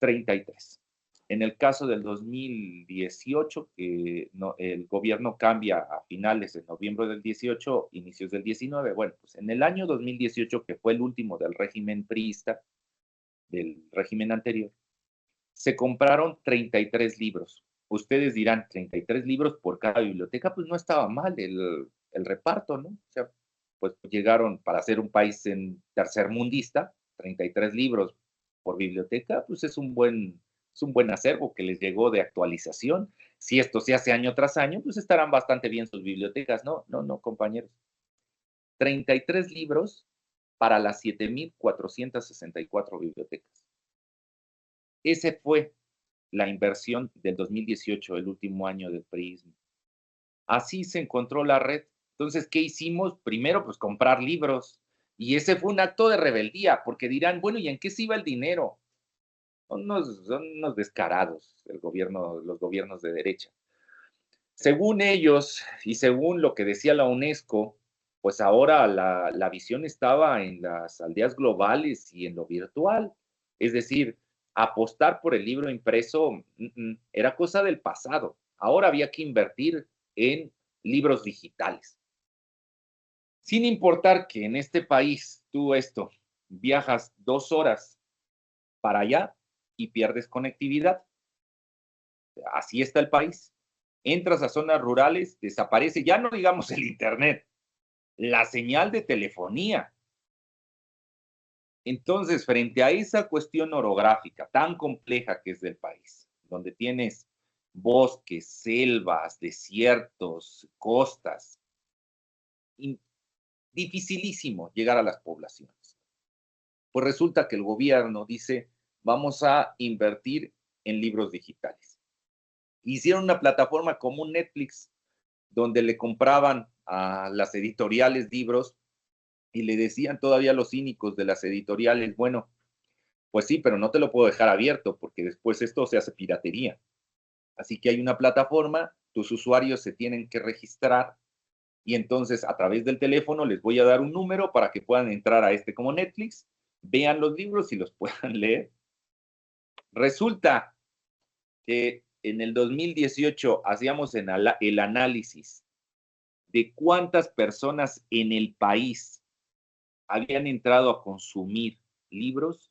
33. En el caso del 2018, que el gobierno cambia a finales de noviembre del 18, inicios del 19, bueno, pues en el año 2018, que fue el último del régimen priista, del régimen anterior, se compraron 33 libros. Ustedes dirán, 33 libros por cada biblioteca, pues no estaba mal el reparto, ¿no? O sea, pues llegaron para ser un país tercermundista, 33 libros por biblioteca, pues es un buen acervo que les llegó de actualización. Si esto se hace año tras año, pues estarán bastante bien sus bibliotecas. No, compañeros. 33 libros para las 7,464 bibliotecas. Ese fue la inversión del 2018, el último año del priismo. Así se encontró la red. Entonces, ¿qué hicimos? Primero, pues comprar libros. Y ese fue un acto de rebeldía, porque dirán, bueno, ¿y en qué se iba el dinero? Son unos descarados los gobiernos de derecha. Según ellos, y según lo que decía la UNESCO, pues ahora la visión estaba en las aldeas globales y en lo virtual. Es decir, apostar por el libro impreso era cosa del pasado. Ahora había que invertir en libros digitales. Sin importar que en este país tú viajas 2 horas para allá y pierdes conectividad. Así está el país. Entras a zonas rurales, desaparece, ya no digamos el internet, la señal de telefonía. Entonces, frente a esa cuestión orográfica tan compleja que es del país, donde tienes bosques, selvas, desiertos, costas, dificilísimo llegar a las poblaciones. Pues resulta que el gobierno dice, vamos a invertir en libros digitales. Hicieron una plataforma como un Netflix, donde le compraban a las editoriales libros y le decían todavía los cínicos de las editoriales, bueno, pues sí, pero no te lo puedo dejar abierto porque después esto se hace piratería. Así que hay una plataforma, tus usuarios se tienen que registrar y entonces a través del teléfono les voy a dar un número para que puedan entrar a como Netflix, vean los libros y los puedan leer. Resulta que en el 2018 hacíamos el análisis de cuántas personas en el país habían entrado a consumir libros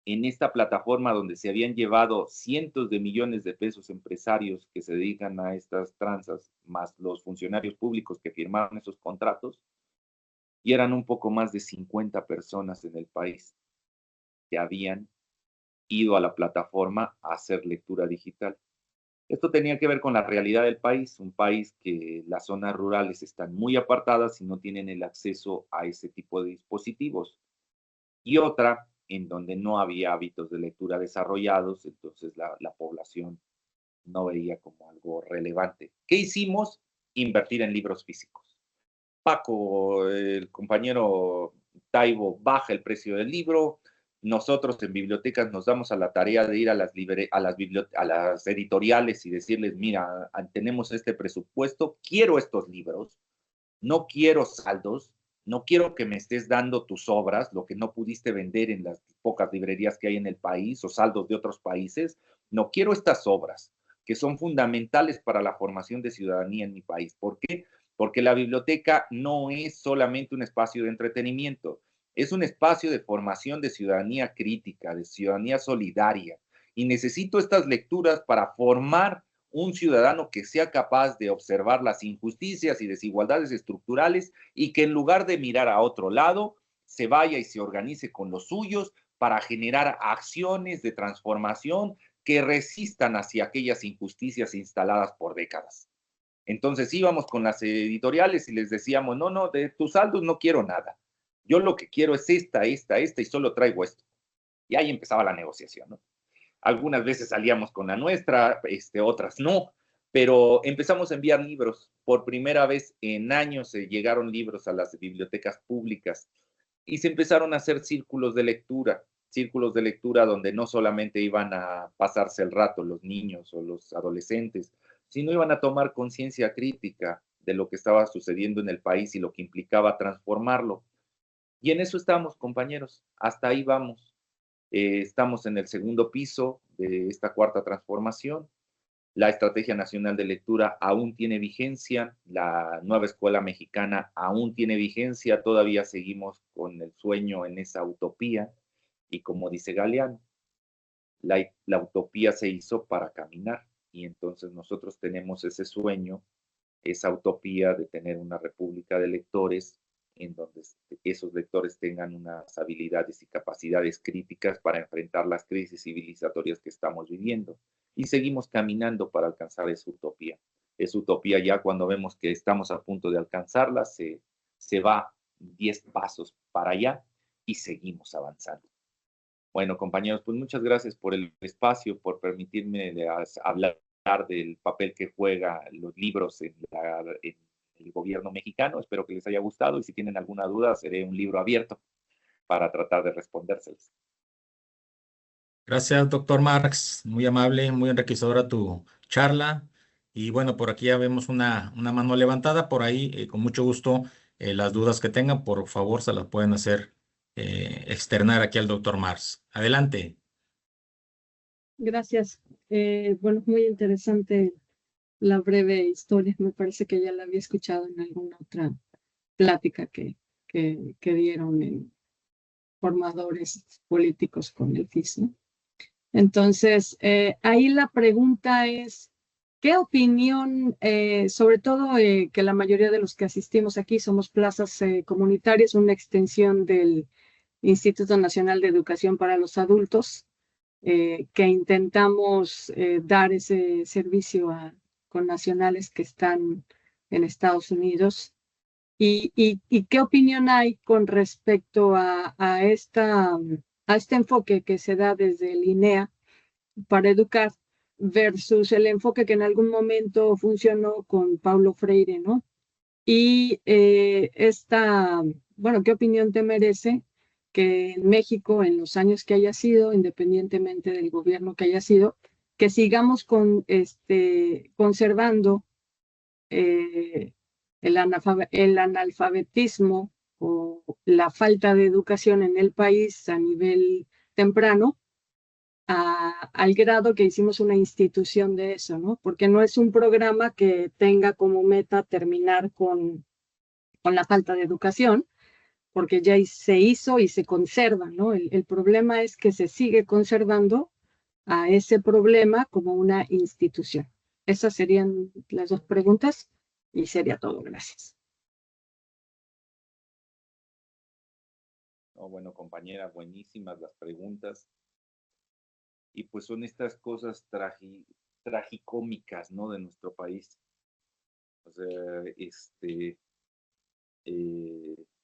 en esta plataforma donde se habían llevado cientos de millones de pesos empresarios que se dedican a estas tranzas, más los funcionarios públicos que firmaron esos contratos, y eran un poco más de 50 personas en el país que habían ido a la plataforma a hacer lectura digital. Esto tenía que ver con la realidad del país, un país que las zonas rurales están muy apartadas y no tienen el acceso a ese tipo de dispositivos. Y otra en donde no había hábitos de lectura desarrollados, entonces la población no veía como algo relevante. ¿Qué hicimos? Invertir en libros físicos. Paco, el compañero Taibo, baja el precio del libro. Nosotros en bibliotecas nos damos a la tarea de ir a las editoriales y decirles, mira, tenemos este presupuesto, quiero estos libros, no quiero saldos, no quiero que me estés dando tus obras, lo que no pudiste vender en las pocas librerías que hay en el país o saldos de otros países, no quiero estas obras que son fundamentales para la formación de ciudadanía en mi país. ¿Por qué? Porque la biblioteca no es solamente un espacio de entretenimiento, es un espacio de formación de ciudadanía crítica, de ciudadanía solidaria, y necesito estas lecturas para formar un ciudadano que sea capaz de observar las injusticias y desigualdades estructurales y que en lugar de mirar a otro lado, se vaya y se organice con los suyos para generar acciones de transformación que resistan hacia aquellas injusticias instaladas por décadas. Entonces íbamos con las editoriales y les decíamos, no, de tus saldos no quiero nada. Yo lo que quiero es esta y solo traigo esto. Y ahí empezaba la negociación, ¿no? Algunas veces salíamos con la nuestra, otras no, pero empezamos a enviar libros. Por primera vez en años llegaron libros a las bibliotecas públicas y se empezaron a hacer círculos de lectura donde no solamente iban a pasarse el rato los niños o los adolescentes, sino iban a tomar conciencia crítica de lo que estaba sucediendo en el país y lo que implicaba transformarlo. Y en eso estamos, compañeros, hasta ahí vamos. Estamos en el segundo piso de esta cuarta transformación. La Estrategia Nacional de Lectura aún tiene vigencia, la nueva escuela mexicana aún tiene vigencia, todavía seguimos con el sueño en esa utopía y como dice Galeano, la utopía se hizo para caminar y entonces nosotros tenemos ese sueño, esa utopía de tener una república de lectores en donde esos lectores tengan unas habilidades y capacidades críticas para enfrentar las crisis civilizatorias que estamos viviendo. Y seguimos caminando para alcanzar esa utopía. Esa utopía ya cuando vemos que estamos a punto de alcanzarla, se va 10 pasos para allá y seguimos avanzando. Bueno, compañeros, pues muchas gracias por el espacio, por permitirme hablar del papel que juegan los libros en el gobierno mexicano. Espero que les haya gustado y si tienen alguna duda, seré un libro abierto para tratar de respondérseles. Gracias, doctor Marx. Muy amable, muy enriquecedora tu charla. Y bueno, por aquí ya vemos una mano levantada. Por ahí, con mucho gusto, las dudas que tengan, por favor, se las pueden hacer externar aquí al doctor Marx. Adelante. Gracias. Bueno, muy interesante la breve historia. Me parece que ya la había escuchado en alguna otra plática que dieron en formadores políticos con el FIS, ¿no? Entonces, ahí la pregunta es, ¿qué opinión, sobre todo que la mayoría de los que asistimos aquí somos plazas comunitarias, una extensión del Instituto Nacional de Educación para los Adultos, que intentamos dar ese servicio a connacionales que están en Estados Unidos? ¿Y qué opinión hay con respecto a este enfoque que se da desde el INEA para educar versus el enfoque que en algún momento funcionó con Paulo Freire, ¿no? Y bueno, ¿qué opinión te merece que en México, en los años que haya sido, independientemente del gobierno que haya sido, que sigamos conservando el analfabetismo o la falta de educación en el país a nivel temprano, al grado que hicimos una institución de eso, ¿no? Porque no es un programa que tenga como meta terminar con la falta de educación, porque ya se hizo y se conserva, ¿no? El problema es que se sigue conservando a ese problema como una institución. Esas serían las dos preguntas y sería todo. Gracias. Oh, bueno, compañera, buenísimas las preguntas. Y pues son estas cosas tragicómicas, ¿no? De nuestro país. O sea,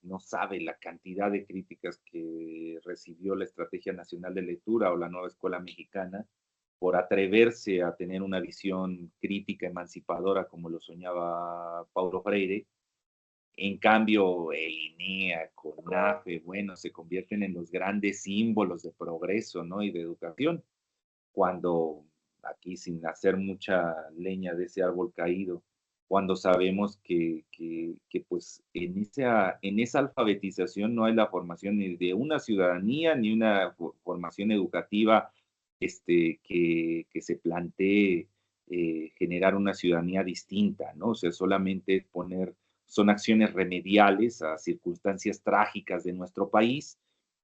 no sabe la cantidad de críticas que recibió la Estrategia Nacional de Lectura o la Nueva Escuela Mexicana por atreverse a tener una visión crítica, emancipadora, como lo soñaba Paulo Freire. En cambio, el INEA, CONAFE, bueno, se convierten en los grandes símbolos de progreso, ¿no? Y de educación, cuando aquí, sin hacer mucha leña de ese árbol caído, cuando sabemos que pues en esa alfabetización no hay la formación ni de una ciudadanía ni una formación educativa que se plantee generar una ciudadanía distinta, ¿no? O sea, solamente son acciones remediales a circunstancias trágicas de nuestro país,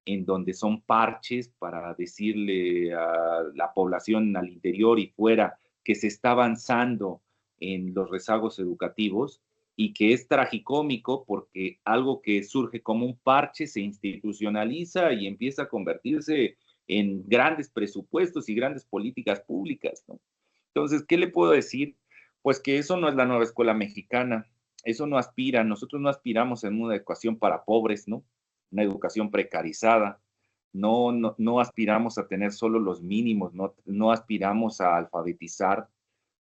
en donde son parches para decirle a la población al interior y fuera que se está avanzando en los rezagos educativos, y que es tragicómico porque algo que surge como un parche se institucionaliza y empieza a convertirse en grandes presupuestos y grandes políticas públicas, ¿no? Entonces, ¿qué le puedo decir? Pues que eso no es la nueva escuela mexicana, eso no aspira, nosotros no aspiramos en una educación para pobres, ¿no? Una educación precarizada, no aspiramos a tener solo los mínimos, no aspiramos a alfabetizar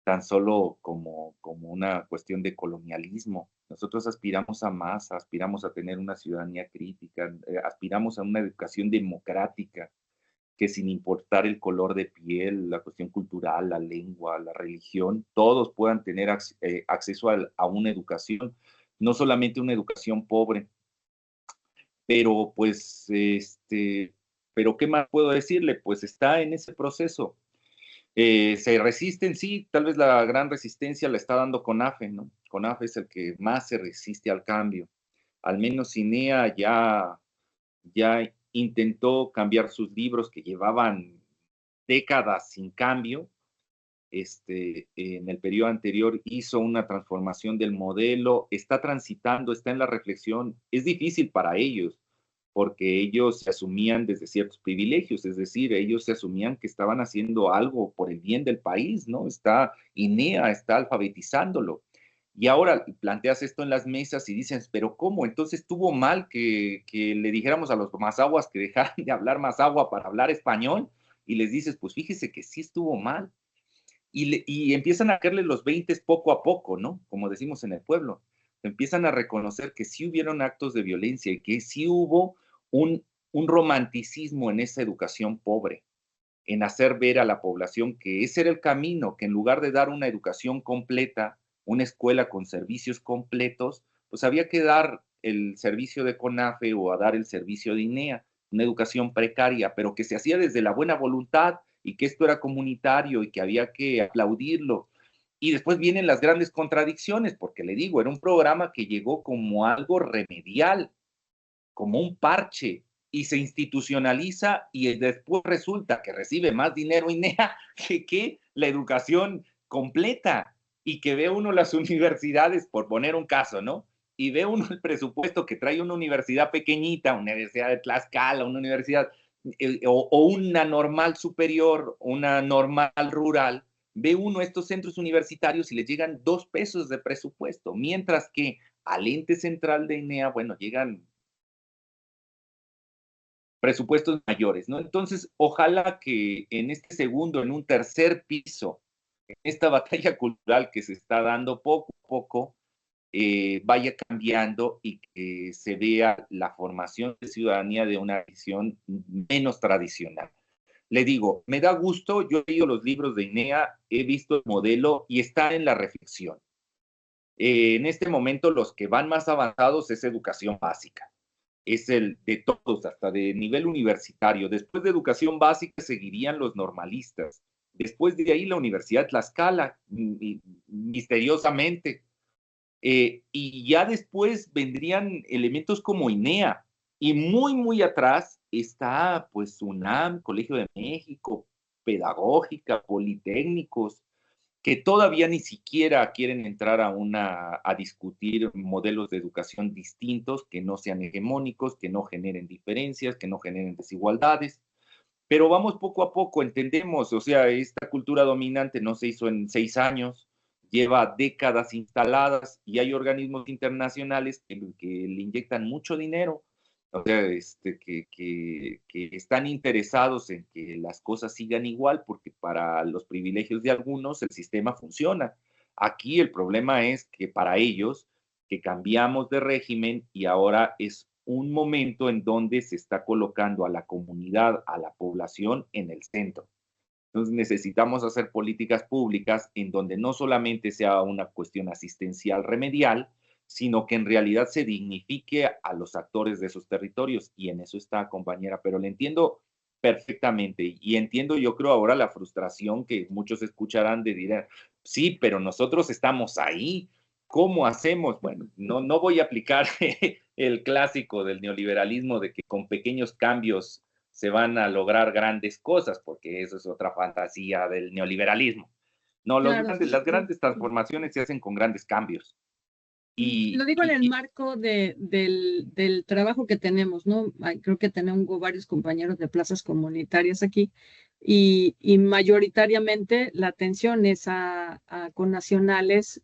tan solo como una cuestión de colonialismo. Nosotros aspiramos a más, aspiramos a tener una ciudadanía crítica, aspiramos a una educación democrática, que sin importar el color de piel, la cuestión cultural, la lengua, la religión, todos puedan tener acceso a una educación, no solamente una educación pobre. Pero pues, pero ¿qué más puedo decirle? Pues está en ese proceso. Se resisten, sí, tal vez la gran resistencia la está dando CONAFE, ¿no? CONAFE es el que más se resiste al cambio. Al menos INEA ya intentó cambiar sus libros que llevaban décadas sin cambio. En el periodo anterior hizo una transformación del modelo, está transitando, está en la reflexión. Es difícil para ellos, porque ellos se asumían desde ciertos privilegios, es decir, ellos se asumían que estaban haciendo algo por el bien del país, ¿no? Está INEA, está alfabetizándolo. Y ahora planteas esto en las mesas y dices, pero ¿cómo? Entonces estuvo mal que le dijéramos a los mazahuas que dejaran de hablar mazahua para hablar español, y les dices, pues fíjese que sí estuvo mal. Y empiezan a caerle los 20 poco a poco, ¿no? Como decimos en el pueblo. Empiezan a reconocer que sí hubieron actos de violencia y que sí hubo un romanticismo en esa educación pobre, en hacer ver a la población que ese era el camino, que en lugar de dar una educación completa, una escuela con servicios completos, pues había que dar el servicio de CONAFE o a dar el servicio de INEA, una educación precaria, pero que se hacía desde la buena voluntad y que esto era comunitario y que había que aplaudirlo. Y después vienen las grandes contradicciones, porque le digo, era un programa que llegó como algo remedial, como un parche, y se institucionaliza y después resulta que recibe más dinero INEA que la educación completa, y que ve uno las universidades, por poner un caso, ¿no? Y ve uno el presupuesto que trae una universidad pequeñita, una universidad de Tlaxcala, una universidad o una normal superior, una normal rural, ve uno estos centros universitarios y le llegan 2 pesos de presupuesto, mientras que al ente central de INEA, bueno, llegan presupuestos mayores, ¿no? Entonces, ojalá que en este segundo, en un tercer piso, en esta batalla cultural que se está dando poco a poco, vaya cambiando y que se vea la formación de ciudadanía de una visión menos tradicional. Le digo, me da gusto, yo he leído los libros de INEA, he visto el modelo y está en la reflexión. En este momento los que van más avanzados es educación básica, es el de todos, hasta de nivel universitario. Después de educación básica seguirían los normalistas. Después de ahí la Universidad de Tlaxcala, misteriosamente. Y ya después vendrían elementos como INEA. Y muy, muy atrás está pues UNAM, Colegio de México, Pedagógica, Politécnicos, que todavía ni siquiera quieren entrar a discutir modelos de educación distintos, que no sean hegemónicos, que no generen diferencias, que no generen desigualdades. Pero vamos poco a poco, entendemos, o sea, esta cultura dominante no se hizo en 6 años, lleva décadas instaladas y hay organismos internacionales que le inyectan mucho dinero, o sea, que están interesados en que las cosas sigan igual, porque para los privilegios de algunos el sistema funciona. Aquí el problema es que para ellos, que cambiamos de régimen y ahora es un momento en donde se está colocando a la comunidad, a la población en el centro. Entonces necesitamos hacer políticas públicas en donde no solamente sea una cuestión asistencial remedial, sino que en realidad se dignifique a los actores de esos territorios. Y en eso está, compañera, pero le entiendo perfectamente. Y entiendo, yo creo, ahora la frustración que muchos escucharán de decir, sí, pero nosotros estamos ahí. ¿Cómo hacemos? Bueno, no voy a aplicar el clásico del neoliberalismo de que con pequeños cambios se van a lograr grandes cosas, porque eso es otra fantasía del neoliberalismo. No, Claro, las grandes transformaciones se hacen con grandes cambios. Y, lo digo en el marco del trabajo que tenemos, ¿no? Creo que tenemos varios compañeros de plazas comunitarias aquí y mayoritariamente la atención es a connacionales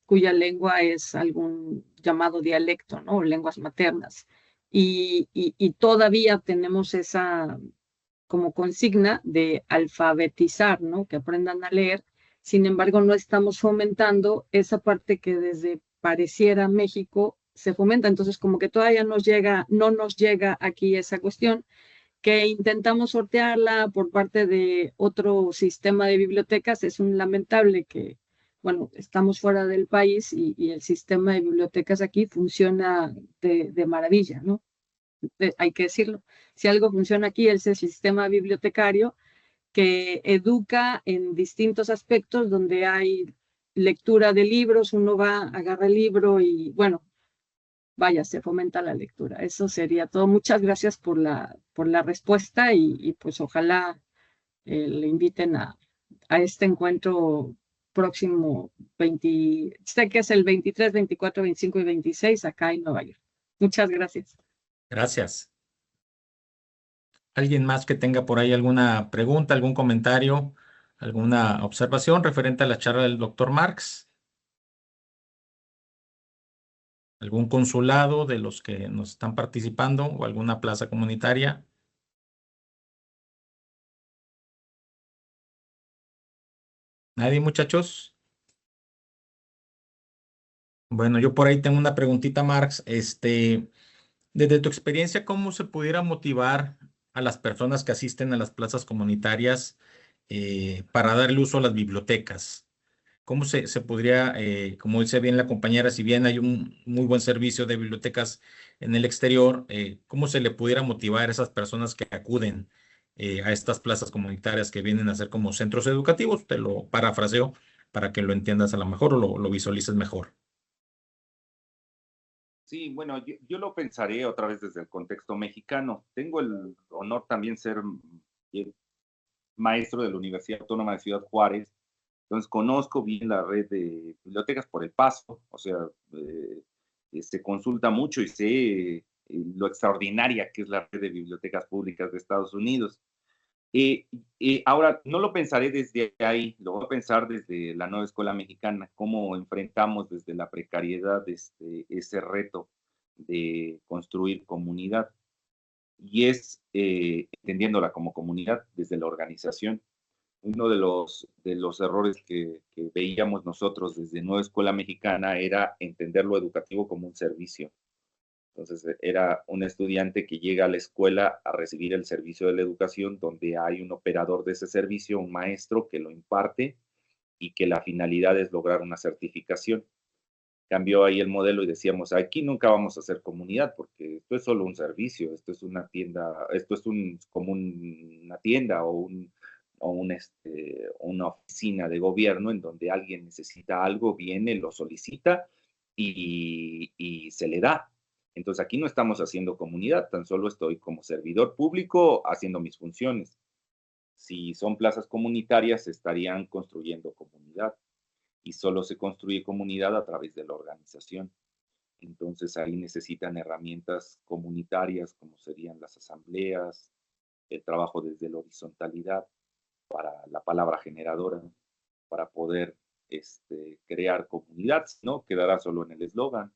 cuya lengua es algún llamado dialecto, ¿no? O lenguas maternas. Y todavía tenemos esa como consigna de alfabetizar, ¿no? Que aprendan a leer. Sin embargo, no estamos fomentando esa parte que desde pareciera México se fomenta. Entonces, como que todavía no nos llega aquí esa cuestión, que intentamos sortearla por parte de otro sistema de bibliotecas. Es un lamentable que, bueno, estamos fuera del país y el sistema de bibliotecas aquí funciona de maravilla, ¿no? Hay que decirlo. Si algo funciona aquí es el sistema bibliotecario que educa en distintos aspectos donde hay lectura de libros, uno va, agarra el libro y bueno, vaya, se fomenta la lectura. Eso sería todo. Muchas gracias por la respuesta y pues ojalá le inviten a este encuentro próximo sé que es el 23, 24, 25 y 26 acá en Nueva York. Muchas gracias. Gracias. ¿Alguien más que tenga por ahí alguna pregunta, algún comentario, alguna observación referente a la charla del doctor Marx? ¿Algún consulado de los que nos están participando o alguna plaza comunitaria? ¿Nadie, muchachos? Bueno, yo por ahí tengo una preguntita, Marx. Desde tu experiencia, ¿cómo se pudiera motivar a las personas que asisten a las plazas comunitarias para darle uso a las bibliotecas? ¿Cómo se podría, como dice bien la compañera, si bien hay un muy buen servicio de bibliotecas en el exterior, cómo se le pudiera motivar a esas personas que acuden a estas plazas comunitarias que vienen a ser como centros educativos? Te lo parafraseo para que lo entiendas a lo mejor o lo visualices mejor. Sí, bueno, yo lo pensaré otra vez desde el contexto mexicano. Tengo el honor también ser maestro de la Universidad Autónoma de Ciudad Juárez. Entonces conozco bien la red de bibliotecas por el paso, o sea, se consulta mucho y sé lo extraordinaria que es la red de bibliotecas públicas de Estados Unidos. Ahora, no lo pensaré desde ahí, lo voy a pensar desde la nueva escuela mexicana, cómo enfrentamos desde la precariedad ese reto de construir comunidad. Y es entendiéndola como comunidad desde la organización. Uno de los errores que veíamos nosotros desde Nueva Escuela Mexicana era entender lo educativo como un servicio. Entonces, era un estudiante que llega a la escuela a recibir el servicio de la educación, donde hay un operador de ese servicio, un maestro que lo imparte y que la finalidad es lograr una certificación. Cambió ahí el modelo y decíamos, aquí nunca vamos a hacer comunidad porque esto es solo un servicio, esto es una tienda, esto es como una tienda una oficina de gobierno en donde alguien necesita algo, viene, lo solicita y se le da. Entonces aquí no estamos haciendo comunidad, tan solo estoy como servidor público haciendo mis funciones. Si son plazas comunitarias, estarían construyendo comunidad y solo se construye comunidad a través de la organización. Entonces ahí necesitan herramientas comunitarias como serían las asambleas, el trabajo desde la horizontalidad para la palabra generadora, para poder crear comunidad, ¿no? Quedará solo en el eslogan.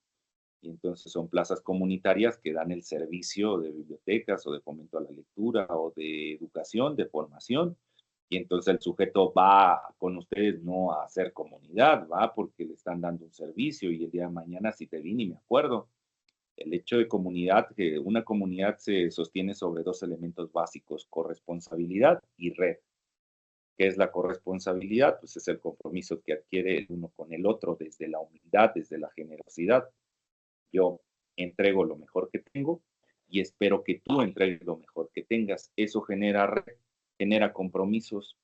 Y entonces son plazas comunitarias que dan el servicio de bibliotecas o de fomento a la lectura o de educación, de formación. Y entonces el sujeto va con ustedes no a hacer comunidad, va porque le están dando un servicio y el día de mañana si te vi ni me acuerdo. El hecho de comunidad, que una comunidad se sostiene sobre dos elementos básicos, corresponsabilidad y red. ¿Qué es la corresponsabilidad? Pues es el compromiso que adquiere el uno con el otro desde la humildad, desde la generosidad. Yo entrego lo mejor que tengo y espero que tú entregues lo mejor que tengas. Eso genera compromisos.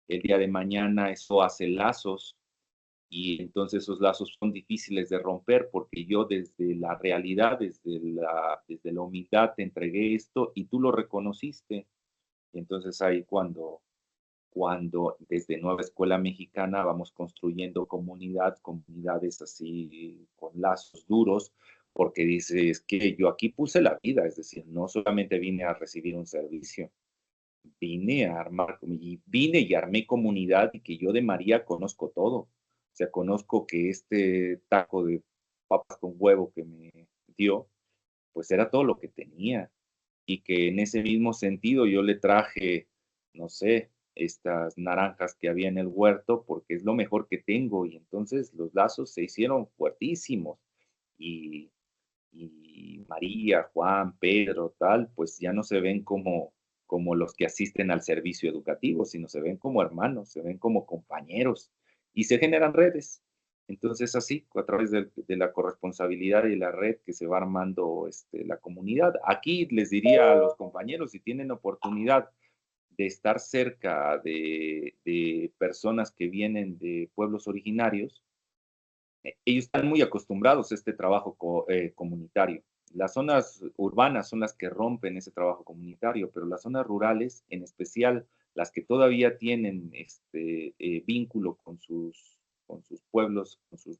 El día de mañana eso hace lazos y entonces esos lazos son difíciles de romper porque yo desde la realidad, desde la humildad te entregué esto y tú lo reconociste. Y entonces ahí cuando desde Nueva Escuela Mexicana vamos construyendo comunidades así con lazos duros, porque dices que yo aquí puse la vida, es decir, no solamente vine a recibir un servicio, vine a armar, y vine y armé comunidad y que yo de María conozco todo. O sea, conozco que este taco de papas con huevo que me dio, pues era todo lo que tenía. Y que en ese mismo sentido yo le traje, no sé, estas naranjas que había en el huerto porque es lo mejor que tengo. Y entonces los lazos se hicieron fuertísimos. Y, y María, Juan, Pedro, tal, pues ya no se ven como los que asisten al servicio educativo, sino se ven como hermanos, se ven como compañeros y se generan redes. Entonces así, a través de la corresponsabilidad y la red que se va armando la comunidad. Aquí les diría a los compañeros, si tienen oportunidad de estar cerca de personas que vienen de pueblos originarios, ellos están muy acostumbrados a este trabajo comunitario. Las zonas urbanas son las que rompen ese trabajo comunitario, pero las zonas rurales, en especial las que todavía tienen vínculo con sus pueblos, con su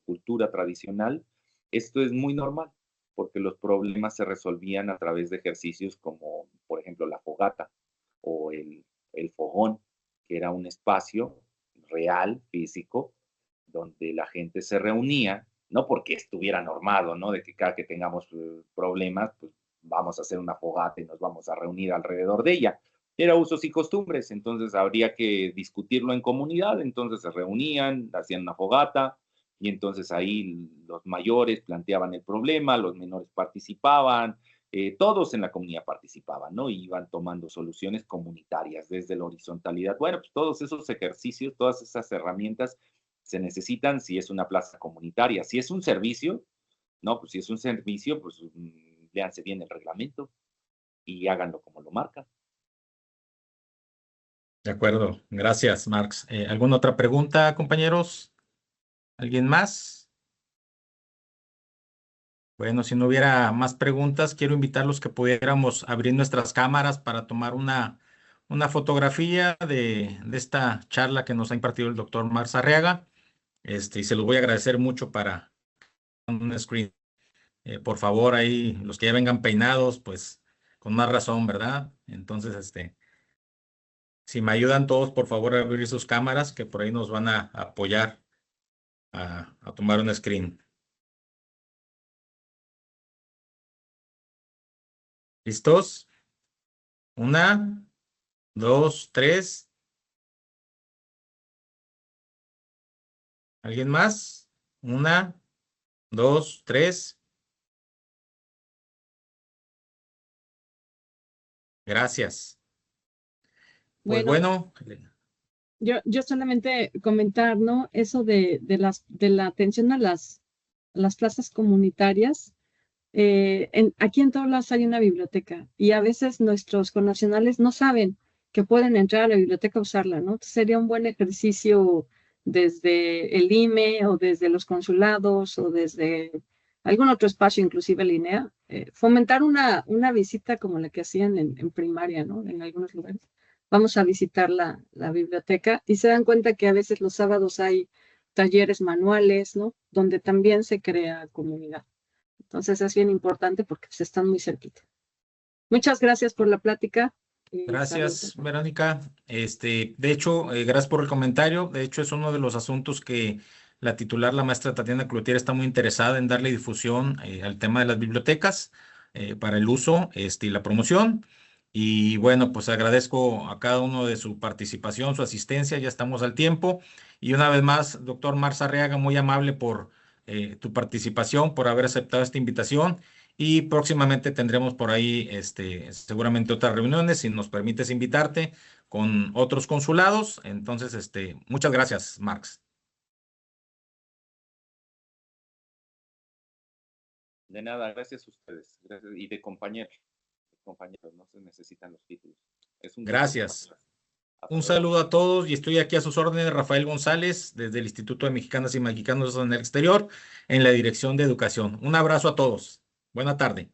cultura tradicional, esto es muy normal, porque los problemas se resolvían a través de ejercicios como, por ejemplo, la fogata o el fogón, que era un espacio real, físico, donde la gente se reunía, no porque estuviera normado, ¿no? De que cada que tengamos problemas, pues vamos a hacer una fogata y nos vamos a reunir alrededor de ella. Era usos y costumbres, entonces habría que discutirlo en comunidad, entonces se reunían, hacían una fogata, y entonces ahí los mayores planteaban el problema, los menores participaban, todos en la comunidad participaban, ¿no? Y iban tomando soluciones comunitarias desde la horizontalidad. Bueno, pues todos esos ejercicios, todas esas herramientas se necesitan si es una plaza comunitaria. Si es un servicio, no, pues si es un servicio, pues léanse bien el reglamento y háganlo como lo marca. De acuerdo, gracias, Marx. ¿Alguna otra pregunta, compañeros? ¿Alguien más? Bueno, si no hubiera más preguntas, quiero invitarlos que pudiéramos abrir nuestras cámaras para tomar una fotografía de esta charla que nos ha impartido el doctor Marx Arriaga. Y se los voy a agradecer mucho para un screen. Por favor, ahí, los que ya vengan peinados, pues con más razón, ¿verdad? Entonces, si me ayudan todos, por favor, a abrir sus cámaras, que por ahí nos van a apoyar a tomar un screen. ¿Listos? 1, 2, 3. ¿Alguien más? 1, 2, 3. Gracias. Pues bueno. Yo solamente comentar, ¿no? Eso de la atención a las plazas comunitarias. Aquí en todos lados hay una biblioteca y a veces nuestros connacionales no saben que pueden entrar a la biblioteca a usarla, ¿no? Entonces sería un buen ejercicio desde el IME o desde los consulados o desde algún otro espacio, inclusive el INEA, fomentar una visita como la que hacían en primaria, ¿no? En algunos lugares. Vamos a visitar la biblioteca y se dan cuenta que a veces los sábados hay talleres manuales, ¿no? Donde también se crea comunidad. Entonces es bien importante porque se están muy cerquita. Muchas gracias por la plática. Gracias, saludos. Verónica. De hecho, gracias por el comentario. De hecho, es uno de los asuntos que la titular, la maestra Tatiana Cloutier, está muy interesada en darle difusión al tema de las bibliotecas para el uso y la promoción. Y bueno, pues agradezco a cada uno de su participación, su asistencia. Ya estamos al tiempo. Y una vez más, doctor Marx Arriaga, muy amable por tu participación, por haber aceptado esta invitación. Y próximamente tendremos por ahí seguramente otras reuniones, si nos permites invitarte con otros consulados. Entonces, muchas gracias, Marx. De nada, gracias a ustedes. Gracias. Y de compañeros, no se necesitan los títulos. Es un Gracias. gusto. Un saludo a todos y estoy aquí a sus órdenes, Rafael González, desde el Instituto de Mexicanas y Mexicanos en el Exterior, en la Dirección de Educación. Un abrazo a todos. Buena tarde.